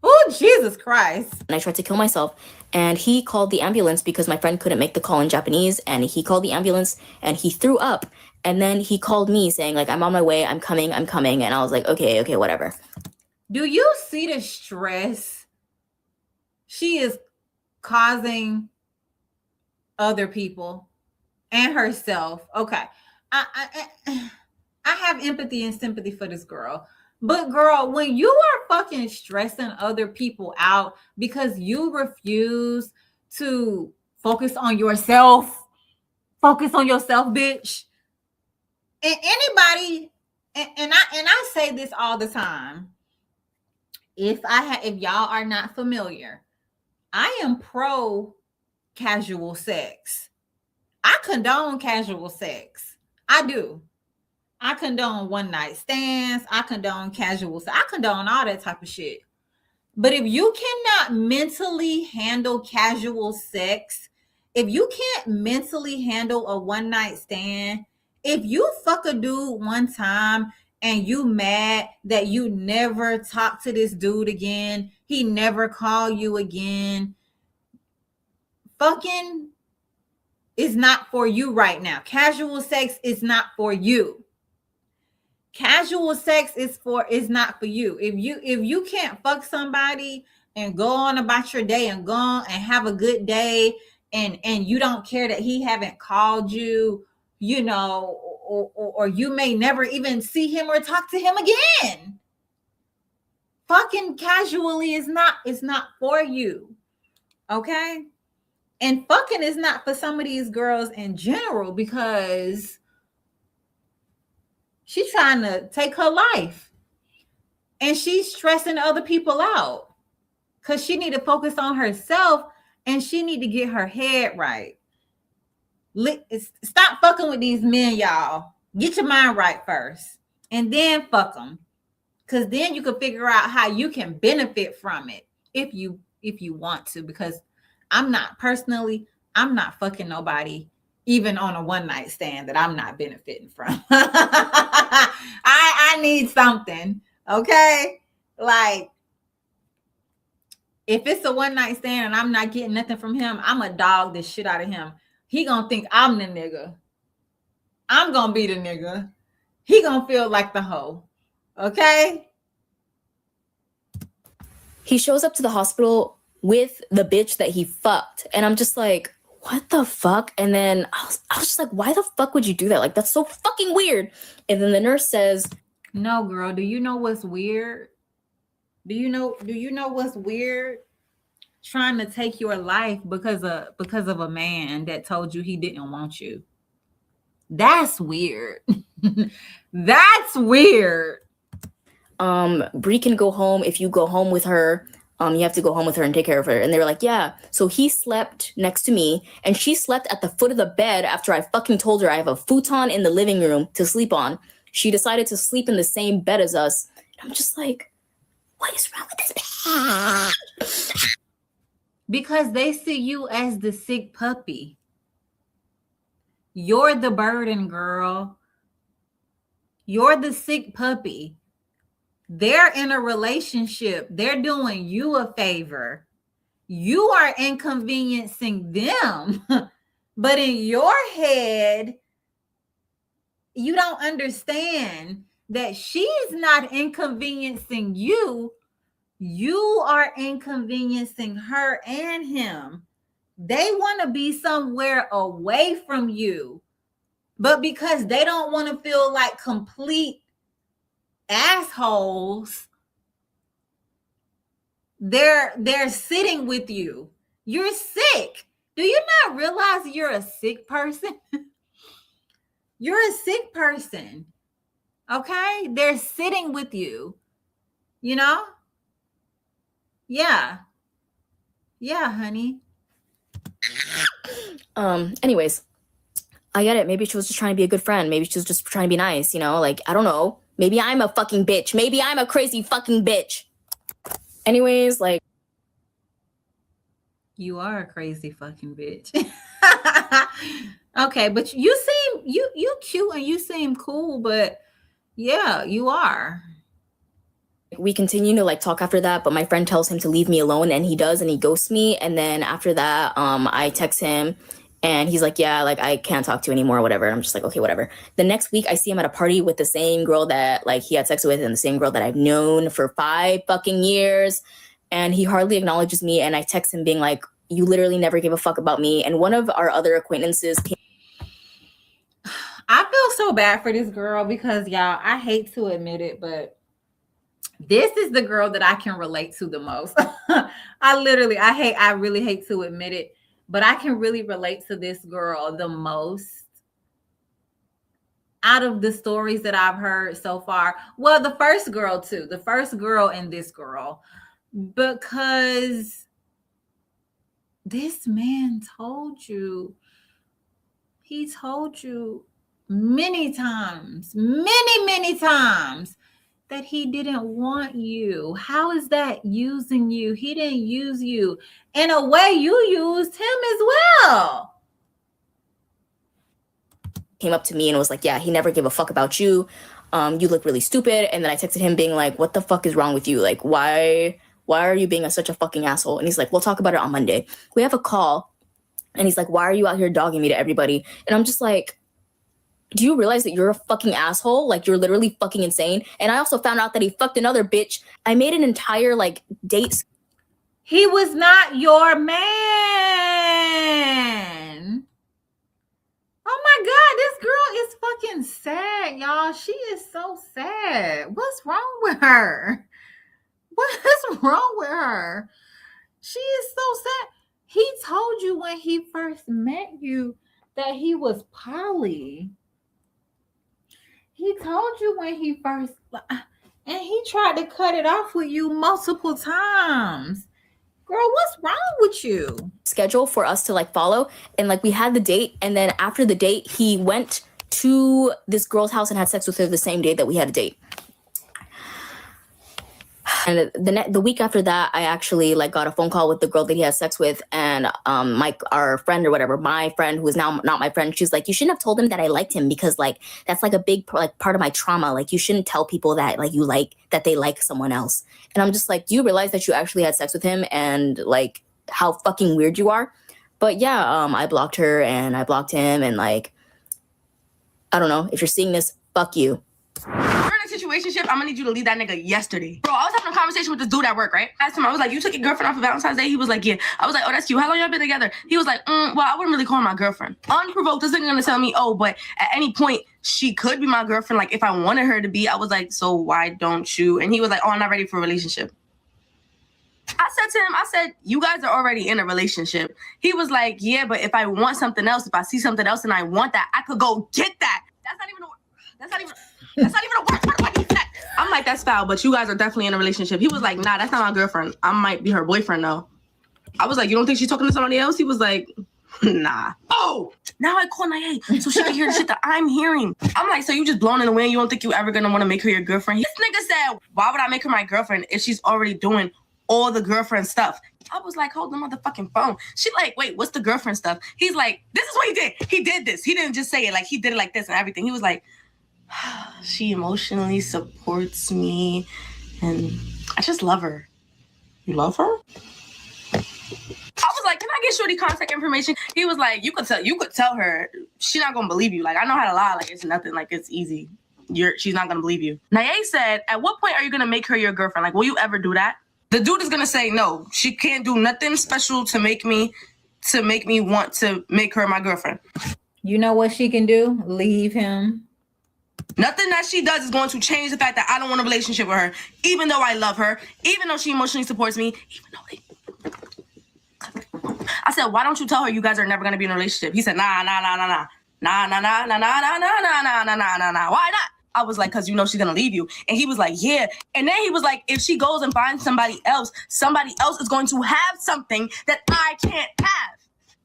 Oh, Jesus Christ. And I tried to kill myself. And he called the ambulance because my friend couldn't make the call in Japanese. And he called the ambulance and he threw up. And then he called me saying like, I'm on my way, I'm coming. And I was like, okay, whatever. Do you see the stress she is causing other people and herself? Okay. I have empathy and sympathy for this girl. But girl, when you are fucking stressing other people out because you refuse to focus on yourself, bitch. And anybody, and I say this all the time. If y'all are not familiar, I am pro casual sex. I condone casual sex. I do. I condone one night stands. I condone casual sex. I condone all that type of shit. But if you cannot mentally handle casual sex, if you can't mentally handle a one night stand, if you fuck a dude one time and you mad that you never talk to this dude again, he never call you again, fucking is not for you right now. Casual sex is not for you. Casual sex is not for you. If you can't fuck somebody and go on about your day and go on and have a good day and you don't care that he haven't called you, you know, or you may never even see him or talk to him again. Fucking casually is not for you. Okay? And fucking is not for some of these girls in general because she's trying to take her life. And she's stressing other people out because she need to focus on herself and she need to get her head right. Stop fucking with these men, y'all. Get your mind right first and then fuck them. Because then you can figure out how you can benefit from it if you want to. Because I'm not fucking nobody even on a one night stand that I'm not benefiting from. I need something. Okay. Like if it's a one night stand and I'm not getting nothing from him, I'm a dog the shit out of him. He gonna think I'm the nigga. I'm gonna be the nigga. He gonna feel like the hoe. Okay. He shows up to the hospital with the bitch that he fucked. And I'm just like, what the fuck? And then I was just like, why the fuck would you do that? Like, that's so fucking weird. And then the nurse says, no, girl, do you know what's weird? Do you know what's weird? Trying to take your life because of a man that told you he didn't want you. That's weird. That's weird. Bree can go home. If you go home with her, you have to go home with her and take care of her. And they were like, yeah. So he slept next to me and she slept at the foot of the bed after I fucking told her I have a futon in the living room to sleep on. She decided to sleep in the same bed as us. And I'm just like, what is wrong with this bed? Because they see you as the sick puppy. You're the burden, girl. You're the sick puppy. They're in a relationship. They're doing you a favor. You are inconveniencing them. But in your head, you don't understand that she's not inconveniencing you. You are inconveniencing her and him. They want to be somewhere away from you. But because they don't want to feel like complete assholes, they're sitting with you. You're sick. Do you not realize you're a sick person? You're a sick person. Okay? They're sitting with you, you know? Yeah. Yeah, honey. Anyways, I get it. Maybe she was just trying to be a good friend. Maybe she was just trying to be nice, you know? Like, I don't know. Maybe I'm a fucking bitch. Maybe I'm a crazy fucking bitch. Anyways, like, You are a crazy fucking bitch. Okay, but you seem you cute and you seem cool, but yeah, you are. we continue to like talk after that, but my friend tells him to leave me alone, and he does, and he ghosts me. And then after that, I text him, and he's like, yeah, like I can't talk to you anymore or whatever. And I'm just like, okay, whatever. The next week I see him at a party with the same girl that like he had sex with and the same girl that I've known for 5 fucking years. And he hardly acknowledges me. And I text him being like, you literally never gave a fuck about me. And one of our other acquaintances came. I feel so bad for this girl because y'all, I hate to admit it, but this is the girl that I can relate to the most. I really hate to admit it, but I can really relate to this girl the most out of the stories that I've heard so far. Well, the first girl too, the first girl and this girl, because this man told you, he told you many times, many times that he didn't want you. How is that using you? He didn't use you. In a way, you used him as well. Came up to me and was like, yeah, he never gave a fuck about you. You look really stupid. And then I texted him being like, what the fuck is wrong with you? Like, why are you being such a fucking asshole? And he's like, we'll talk about it on Monday. We have a call. And he's like, why are you out here dogging me to everybody? And I'm just like, do you realize that you're a fucking asshole? Like, you're literally fucking insane. And I also found out that he fucked another bitch. I made an entire like date. He was not your man. Oh my God, this girl is fucking sad, y'all. She is so sad. What's wrong with her? What is wrong with her? She is so sad. He told you when he first met you that he was poly. He told you when he first, and he tried to cut it off with you multiple times. Girl, what's wrong with you? Schedule for us to like follow, and like we had the date, and then after the date he went to this girl's house and had sex with her the same day that we had a date. And the week after that, I actually like got a phone call with the girl that he had sex with, and our friend or whatever, my friend who is now not my friend, she's like, you shouldn't have told him that I liked him because like that's like a big like part of my trauma. Like you shouldn't tell people that like you like that they like someone else. And I'm just like, do you realize that you actually had sex with him and like how fucking weird you are? But yeah, I blocked her and I blocked him, and like I don't know if you're seeing this, fuck you. Situationship, I'm gonna need you to leave that nigga yesterday. Bro, I was having a conversation with this dude at work, right? I asked him, I was like, you took your girlfriend off for Valentine's Day? He was like, yeah. I was like, oh, that's you. How long y'all been together? He was like, well, I wouldn't really call her my girlfriend. Unprovoked, this nigga gonna tell me, oh, but at any point, she could be my girlfriend, like if I wanted her to be. I was like, so why don't you? And he was like, oh, I'm not ready for a relationship. I said to him, I said, you guys are already in a relationship. He was like, yeah, but if I want something else, if I see something else and I want that, I could go get that. That's not even a word. What do I need that? I'm like, that's foul, but you guys are definitely in a relationship. He was like, nah, that's not my girlfriend. I might be her boyfriend though. I was like, you don't think she's talking to somebody else? He was like, nah. Oh, now I call Naya so she can hear the shit that I'm hearing. I'm like, so you just blown in the wind? You don't think you ever gonna want to make her your girlfriend? This nigga said, why would I make her my girlfriend if she's already doing all the girlfriend stuff? I was like, hold the motherfucking phone. She like, wait, what's the girlfriend stuff? He's like, this is what he did. He did this. He didn't just say it. Like, he did it like this and everything. He was like, she emotionally supports me and I just love her. You love her? I was like, can I get Shorty contact information? He was like, you could tell her. She's not gonna believe you. Like, I know how to lie. Like, it's nothing. Like, it's easy. She's not gonna believe you. Naya said, at what point are you gonna make her your girlfriend? Like, will you ever do that? The dude is gonna say no. She can't do nothing special to make me want to make her my girlfriend. You know what she can do? Leave him. Nothing that she does is going to change the fact that I don't want a relationship with her, even though I love her, even though she emotionally supports me, even though I said, why don't you tell her you guys are never going to be in a relationship? He said, nah. Why not? I was like, because you know she's gonna leave you. And he was like, yeah. And then he was like, if she goes and finds somebody else is going to have something that I can't have.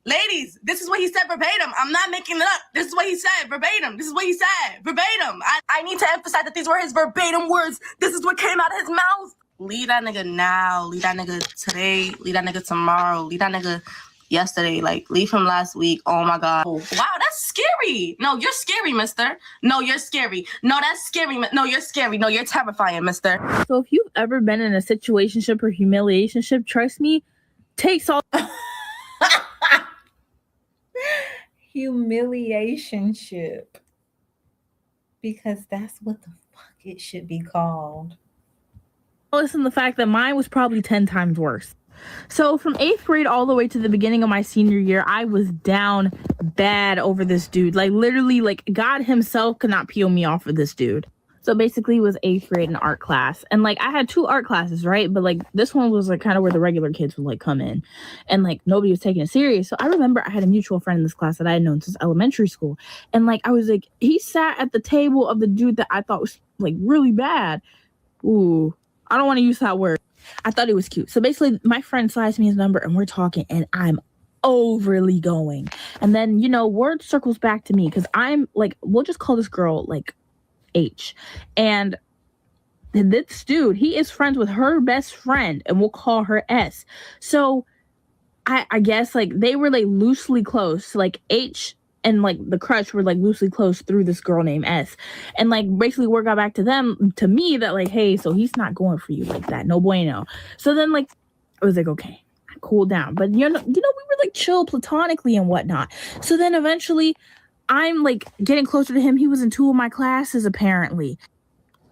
Ladies, this is what he said verbatim. I'm not making it up. This is what he said verbatim. This is what he said verbatim. I need to emphasize that these were his verbatim words. This is what came out of his mouth. Leave that nigga now. Leave that nigga today. Leave that nigga tomorrow. Leave that nigga yesterday. Like, leave him last week. Oh my God. Wow, that's scary. No, you're scary, mister. No, you're scary. No, that's scary. No, you're scary. No, you're terrifying, mister. So if you've ever been in a situationship or humiliationship, trust me, takes all Humiliationship. Because that's what the fuck it should be called. listen, the fact that mine was probably 10 times worse. So from 8th grade all the way to the beginning of my senior year, I was down bad over this dude. Like literally, like God himself could not peel me off of this dude. So basically it was 8th grade in art class. And like I had 2 art classes, right? But like this one was like kind of where the regular kids would like come in. And like nobody was taking it serious. So I remember I had a mutual friend in this class that I had known since elementary school. And like I was like, he sat at the table of the dude that I thought was like really bad. Ooh, I don't want to use that word. I thought it was cute. So basically my friend slides me his number and we're talking and I'm overly going. And then, you know, word circles back to me because I'm like, we'll just call this girl like H. And this dude, he is friends with her best friend and we'll call her S. So I guess like they were like loosely close, like H and like the crush were like loosely close through this girl named S. And like basically word got back to me that like, hey, so he's not going for you like that. No bueno. So then like I was like, okay, I cooled down. But you know, we were like chill platonically and whatnot. So then eventually I'm like getting closer to him. He was in 2 of my classes apparently.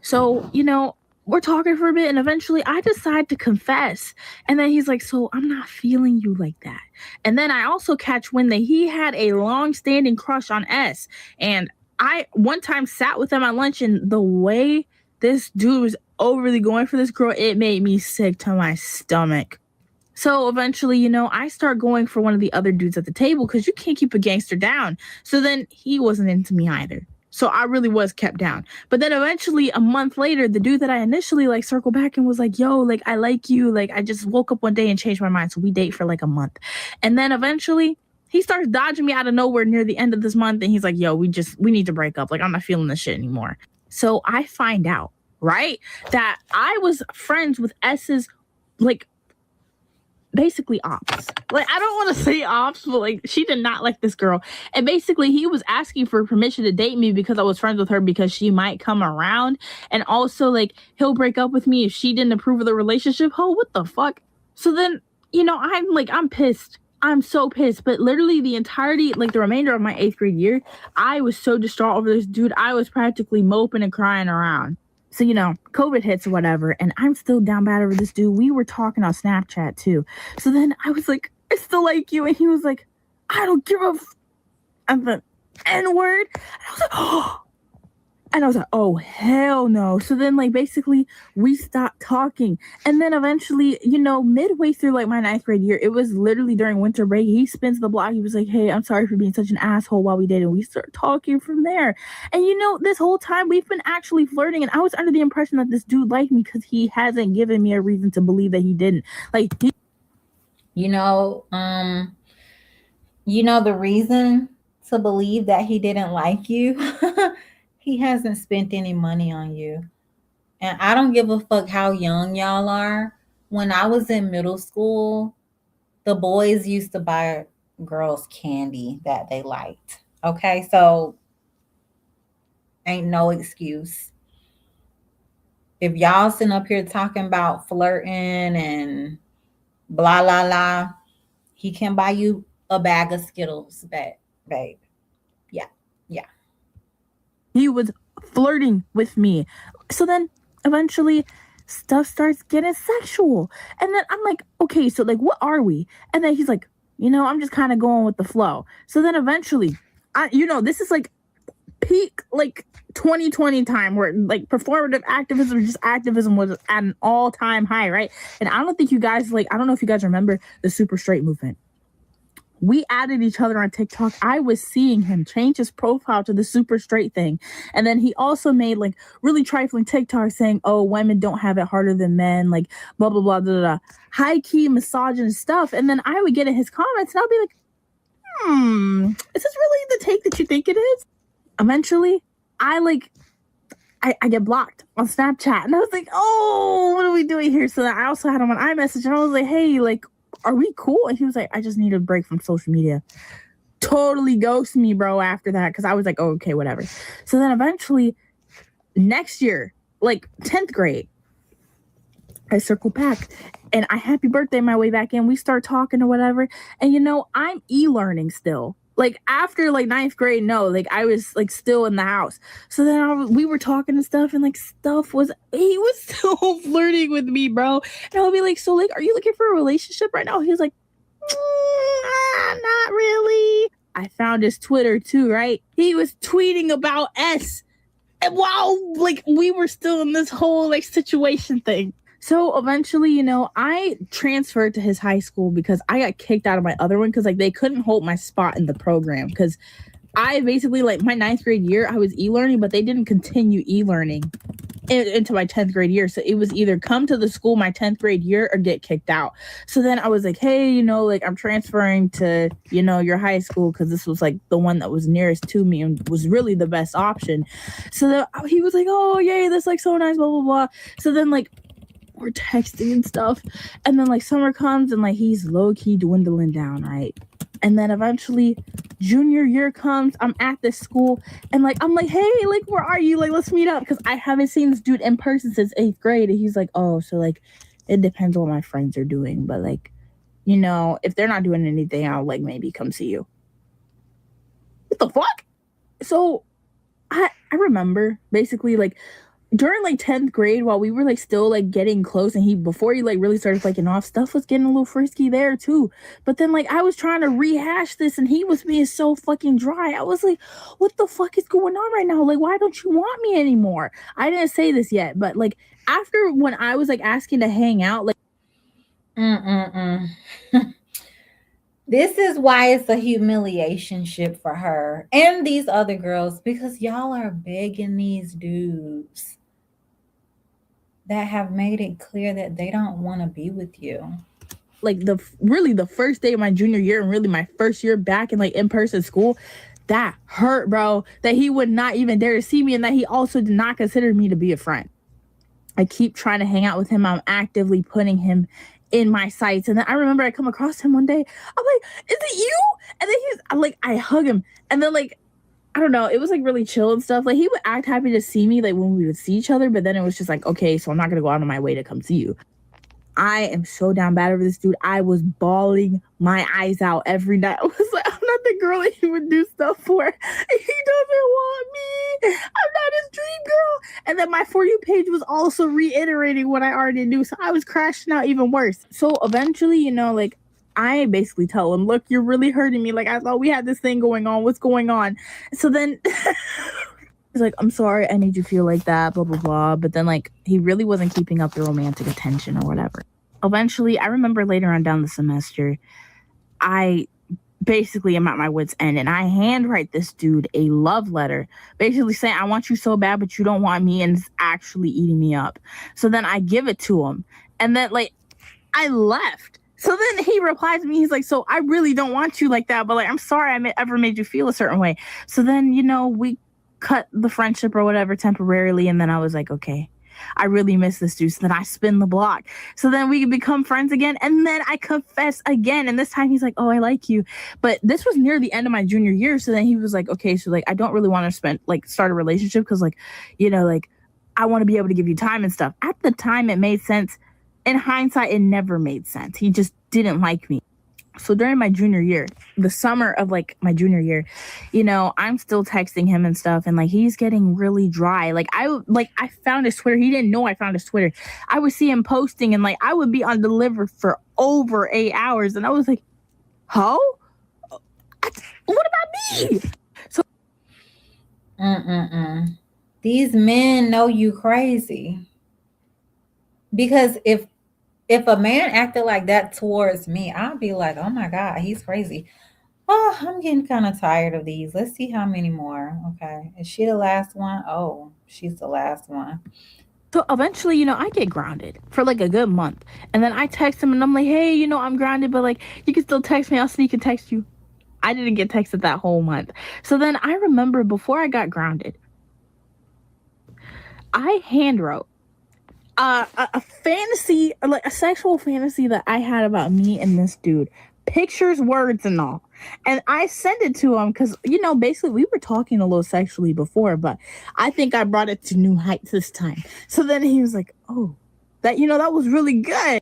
So, you know, we're talking for a bit and eventually I decide to confess. And then he's like, so I'm not feeling you like that. And then I also catch wind that he had a long-standing crush on S. And I one time sat with him at lunch and the way this dude was overly going for this girl, it made me sick to my stomach. So eventually, you know, I start going for one of the other dudes at the table because you can't keep a gangster down. So then he wasn't into me either. So I really was kept down. But then eventually a month later, the dude that I initially like circled back and was like, yo, like, I like you. Like, I just woke up one day and changed my mind. So we date for like a month. And then eventually he starts dodging me out of nowhere near the end of this month. And he's like, yo, we need to break up. Like, I'm not feeling this shit anymore. So I find out, right, that I was friends with S's, like, basically ops. Like, I don't want to say ops, but like she did not like this girl. And basically he was asking for permission to date me because I was friends with her because she might come around. And also like he'll break up with me if she didn't approve of the relationship. Oh, what the fuck? So then, you know, I'm pissed. I'm so pissed. But literally the entirety, like the remainder of my 8th grade year, I was so distraught over this dude. I was practically moping and crying around. So, you know, COVID hits or whatever, and I'm still down bad over this dude. We were talking on Snapchat, too. So then I was like, I still like you. And he was like, I don't give a I'm the N-word. And I was like, oh, hell no. So then, like, basically, we stopped talking. And then eventually, you know, midway through, like, my 9th grade year, it was literally during winter break. He spins the block. He was like, hey, I'm sorry for being such an asshole while we did. And we start talking from there. And, you know, this whole time, we've been actually flirting. And I was under the impression that this dude liked me because he hasn't given me a reason to believe that he didn't. Like, You know, the reason to believe that he didn't like you? He hasn't spent any money on you. And I don't give a fuck how young y'all are. When I was in middle school, the boys used to buy girls candy that they liked. Okay, so ain't no excuse. If y'all sitting up here talking about flirting and blah, blah, blah, he can buy you a bag of Skittles, babe. Yeah. He was flirting with me. So then eventually stuff starts getting sexual. And then I'm like, okay, so like, what are we? And then he's like, you know, I'm just kind of going with the flow. So then eventually, this is like peak, like 2020 time where like performative activism, just activism was at an all-time high, right? And I don't know if you guys remember the super straight movement. We added each other on TikTok. I was seeing him change his profile to the super straight thing. And then he also made like really trifling TikToks saying, oh, women don't have it harder than men, like blah, blah, blah, blah, blah. High key misogynist stuff. And then I would get in his comments and I'll be like, is this really the take that you think it is? Eventually, I get blocked on Snapchat. And I was like, oh, what are we doing here? So then I also had him on iMessage and I was like, hey, like, are we cool? And he was like, I just need a break from social media. Totally ghosted me, bro, after that. Because I was like, oh, okay, whatever. So then eventually, next year, like 10th grade, I circle back and I happy birthday my way back in. We start talking or whatever. And, you know, I'm e-learning still. Like after like 9th grade, no, like I was like still in the house. So then we were talking and stuff and like he was still flirting with me, bro. And I'll be like, so like, are you looking for a relationship right now? He was like, not really. I found his Twitter too, right? He was tweeting about S. And while like we were still in this whole like situation thing. So eventually, you know, I transferred to his high school because I got kicked out of my other one because like they couldn't hold my spot in the program because I basically like my 9th grade year, I was e-learning, but they didn't continue e-learning into my 10th grade year. So it was either come to the school my 10th grade year or get kicked out. So then I was like, hey, you know, like I'm transferring to, you know, your high school because this was like the one that was nearest to me and was really the best option. So he was like, oh, yay, that's like so nice, blah, blah, blah. So then like, we're texting and stuff. And then like summer comes and like he's low-key dwindling down, right? And then eventually junior year comes, I'm at this school and like I'm like, hey, like where are you? Like let's meet up because I haven't seen this dude in person since 8th grade. And he's like, oh, so like it depends on what my friends are doing. But like, you know, if they're not doing anything, I'll like maybe come see you. What the fuck? So I remember basically like during like 10th grade while we were like still like getting close and before he like really started flaking off, stuff was getting a little frisky there too. But then like I was trying to rehash this and he was being so fucking dry. I was like, what the fuck is going on right now? Like, why don't you want me anymore? I didn't say this yet, but like after when I was like asking to hang out, like This is why it's a humiliation ship for her and these other girls because y'all are begging these dudes that have made it clear that they don't want to be with you. Like the first day of my junior year and really my first year back in like in-person school, that hurt, bro, that he would not even dare to see me and that he also did not consider me to be a friend. I keep trying to hang out with him. I'm actively putting him in my sights. And then I remember I come across him one day. I'm like, is it you? And then I hug him. And then like, I don't know, it was like really chill and stuff. Like he would act happy to see me like when we would see each other, but then it was just like, okay, so I'm not gonna go out of my way to come see you. I am so down bad over this dude. I was bawling my eyes out every night. I was like, I'm not the girl that he would do stuff for. He doesn't want me. I'm not his dream girl. And then my For You page was also reiterating what I already knew. So I was crashing out even worse. So eventually, you know, like I basically tell him, look, you're really hurting me. Like I thought we had this thing going on. What's going on? So then he's like, I'm sorry, I made you feel like that, blah, blah, blah. But then like he really wasn't keeping up the romantic attention or whatever. Eventually, I remember later on down the semester, I basically am at my wit's end and I handwrite this dude a love letter, basically saying, I want you so bad, but you don't want me, and it's actually eating me up. So then I give it to him. And then like I left. So then he replies to me, he's like, so I really don't want you like that, but like, I'm sorry I ever made you feel a certain way. So then, you know, we cut the friendship or whatever temporarily. And then I was like, okay, I really miss this dude. So then I spin the block. So then we become friends again. And then I confess again. And this time he's like, oh, I like you. But this was near the end of my junior year. So then he was like, okay, so like, I don't really want to start a relationship because like, you know, like I want to be able to give you time and stuff. At the time it made sense. In hindsight, it never made sense. He just didn't like me. So during my junior year, the summer of like my junior year, you know, I'm still texting him and stuff. And like, he's getting really dry. Like I found his Twitter. He didn't know I found his Twitter. I would see him posting and like, I would be on deliver for over 8 hours. And I was like, huh? What about me? So. These men know you crazy. Because if If a man acted like that towards me, I'd be like, oh my God, he's crazy. Oh, I'm getting kind of tired of these. Let's see how many more. Okay. Is she the last one? Oh, she's the last one. So eventually, I get grounded for like a good month. And then I text him and I'm like, hey, I'm grounded, but like, you can still text me. I'll sneak and text you. I didn't get texted that whole month. So then I remember before I got grounded, I hand wrote a fantasy, like a sexual fantasy that I had about me and this dude. Pictures, words, and all. And I sent it to him because, basically we were talking a little sexually before, but I think I brought it to new heights this time. So then he was like, oh, that was really good.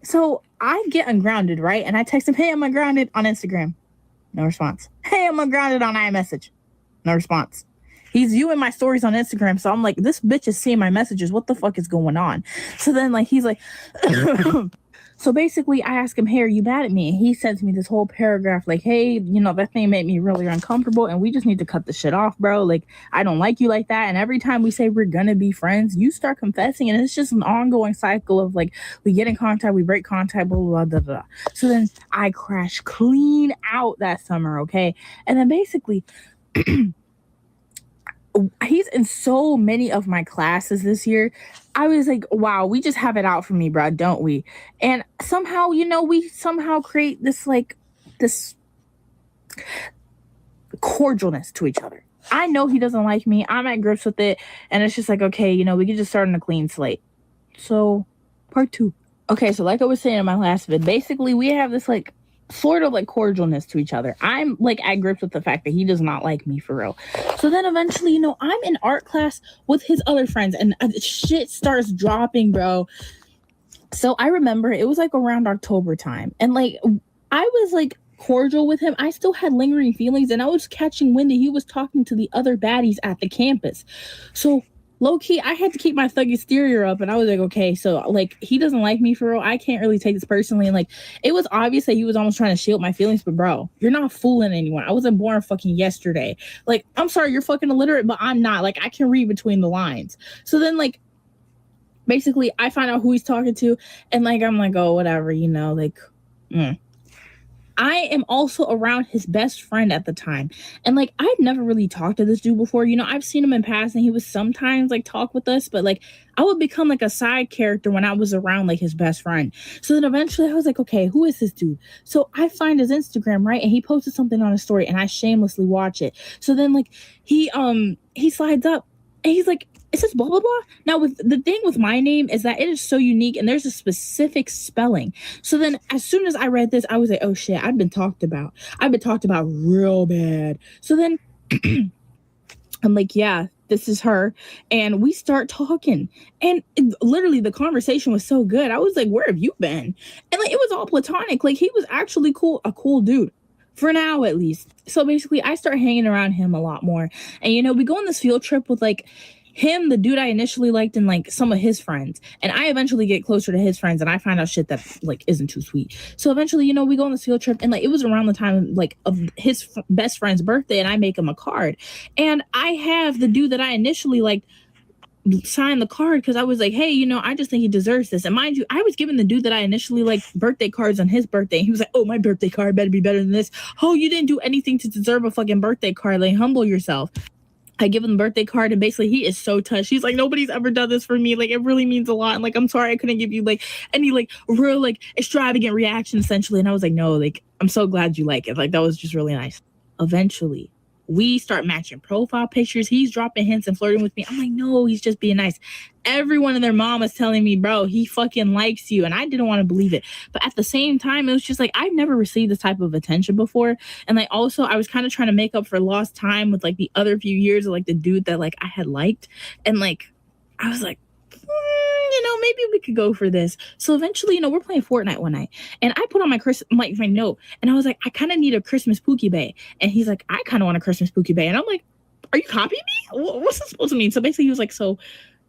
So I get ungrounded, right? And I text him, hey, I'm ungrounded on Instagram. No response. Hey, I'm ungrounded on iMessage. No response. He's viewing my stories on Instagram. So I'm like, this bitch is seeing my messages. What the fuck is going on? So then like, he's like, so basically I ask him, hey, are you mad at me? And he sends me this whole paragraph like, hey, that thing made me really uncomfortable and we just need to cut the shit off, bro. Like, I don't like you like that. And every time we say we're gonna be friends, you start confessing and it's just an ongoing cycle of like, we get in contact, we break contact, blah, blah, blah, blah. So then I crash clean out that summer, okay? And then basically, he's in so many of my classes this year. I was like, wow, we just have it out for me, bro, don't we? And somehow, we somehow create this cordialness to each other. I know he doesn't like me. I'm at grips with it. And it's just like, okay, we can just start on a clean slate. So, part 2. Okay, so like I was saying in my last vid, basically we have this like sort of like cordialness to each other. I'm like at grips with the fact that he does not like me for real. So then eventually, I'm in art class with his other friends and shit starts dropping, bro. So I remember it was like around October time and like I was like cordial with him. I still had lingering feelings and I was catching wind that he was talking to the other baddies at the campus. So low-key, I had to keep my thug exterior up and I was like, okay, so like he doesn't like me for real. I can't really take this personally. And like it was obvious that he was almost trying to shield my feelings, but bro, you're not fooling anyone. I wasn't born fucking yesterday. Like, I'm sorry, you're fucking illiterate, but I'm not. Like, I can read between the lines. So then like basically I find out who he's talking to and like I'm like, oh, whatever, I am also around his best friend at the time. And like, I'd never really talked to this dude before. I've seen him in passing. He would sometimes like talk with us, but like I would become like a side character when I was around like his best friend. So then eventually I was like, okay, who is this dude? So I find his Instagram, right? And he posted something on his story and I shamelessly watch it. So then like he slides up and he's like, it says blah, blah, blah. Now, with the thing with my name is that it is so unique and there's a specific spelling. So then as soon as I read this, I was like, oh shit, I've been talked about. I've been talked about real bad. So then I'm like, yeah, this is her. And we start talking. And literally the conversation was so good. I was like, where have you been? And like, it was all platonic. Like he was actually cool, a cool dude. For now, at least. So basically, I start hanging around him a lot more. And, we go on this field trip with, like, him, the dude I initially liked, and, like, some of his friends. And I eventually get closer to his friends, and I find out shit that, like, isn't too sweet. So eventually, we go on this field trip, and, like, it was around the time, like, of his best friend's birthday, and I make him a card. And I have the dude that I initially liked sign the card because I was like, hey, I just think he deserves this. And mind you, I was giving the dude that I initially liked birthday cards on his birthday. He was like, oh, my birthday card better be better than this. Oh, you didn't do anything to deserve a fucking birthday card. Like, humble yourself. I give him the birthday card and basically he is so touched. He's like, nobody's ever done this for me. Like, it really means a lot. And like, I'm sorry I couldn't give you like any like real like extravagant reaction essentially. And I was like, no, like, I'm so glad you like it. Like, that was just really nice. Eventually, we start matching profile pictures. He's dropping hints and flirting with me. I'm like, no, he's just being nice. Everyone and their mom is telling me, bro, he fucking likes you. And I didn't want to believe it. But at the same time, it was just like, I've never received this type of attention before. And like, also, I was kind of trying to make up for lost time with like the other few years of like the dude that like I had liked. And like, I was like, maybe we could go for this. So eventually, we're playing Fortnite one night and I put on my note and I was like, I kind of need a Christmas Pookie Bay. And he's like, I kind of want a Christmas Pookie Bay. And I'm like, are you copying me? What's this supposed to mean? So basically he was like, so,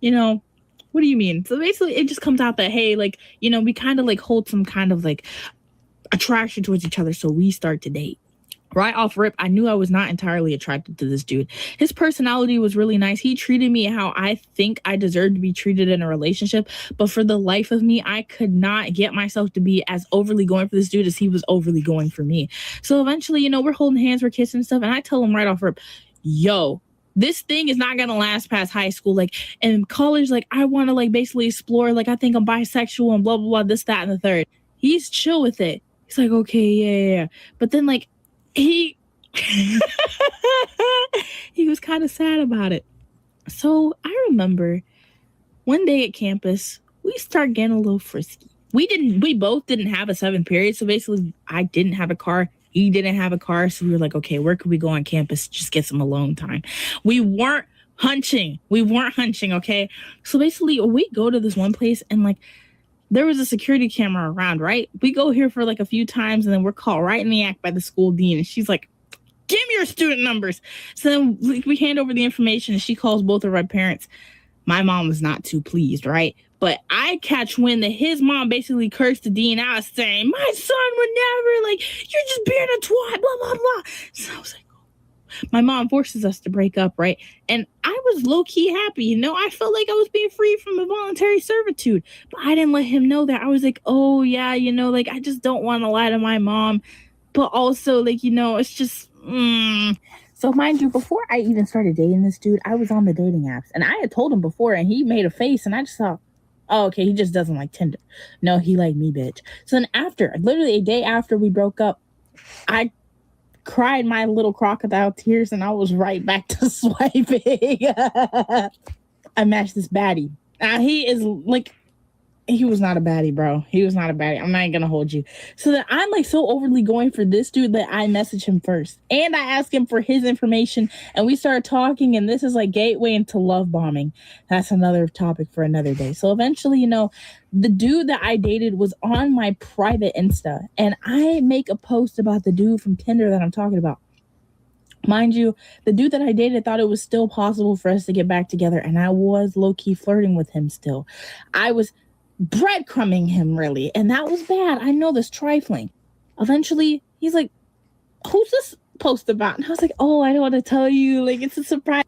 what do you mean? So basically it just comes out that, hey, like, we kind of like hold some kind of like attraction towards each other. So we start to date. right off rip, I knew I was not entirely attracted to this dude. His personality was really nice. He treated me how I think I deserved to be treated in a relationship. But for the life of me, I could not get myself to be as overly going for this dude as he was overly going for me. So eventually, you know, we're holding hands, we're kissing and stuff. And I tell him right off rip, yo, this thing is not going to last past high school. Like, in college, like, I want to, like, basically explore. Like, I think I'm bisexual and blah, blah, blah, this, that, and the third. He's chill with it. He's like, okay, yeah. But then, like, he was kind of sad about it. So I remember one day at campus, we start getting a little frisky. We both didn't have a 7th period. So basically I didn't have a car. He didn't have a car. So we were like, okay, where could we go on campus? Just get some alone time. We weren't hunching. Okay. So basically we go to this one place and like, there was a security camera around, right? We go here for like a few times and then we're caught right in the act by the school dean. And she's like, give me your student numbers. So then we hand over the information and she calls both of our parents. My mom was not too pleased, right? But I catch wind that his mom basically cursed the dean out saying, my son would never, like, you're just being a twat, blah, blah, blah. So I was like, my mom forces us to break up, right? And I was low-key happy, you know? I felt like I was being free from involuntary servitude. But I didn't let him know that. I was like, oh, yeah, you know, like, I just don't want to lie to my mom. But also, like, you know, it's just... So mind you, before I even started dating this dude, I was on the dating apps. And I had told him before, and he made a face, and I just thought, oh, okay, he just doesn't like Tinder. No, he liked me, bitch. So then after, literally a day after we broke up, I cried my little crocodile tears and I was right back to swiping. I matched this baddie. Now he is like, he was not a baddie, bro. He was not a baddie. I'm not even gonna hold you. So that I'm like so overly going for this dude that I message him first. And I ask him for his information and we started talking, and this is like gateway into love bombing. That's another topic for another day. So eventually, you know, the dude that I dated was on my private Insta, and I make a post about the dude from Tinder that I'm talking about. Mind you, the dude that I dated thought it was still possible for us to get back together, and I was low-key flirting with him still. I was breadcrumbing him, really, and that was bad. I know this, trifling. Eventually, he's like, who's this post about? And I was like, oh, I don't want to tell you. Like, it's a surprise.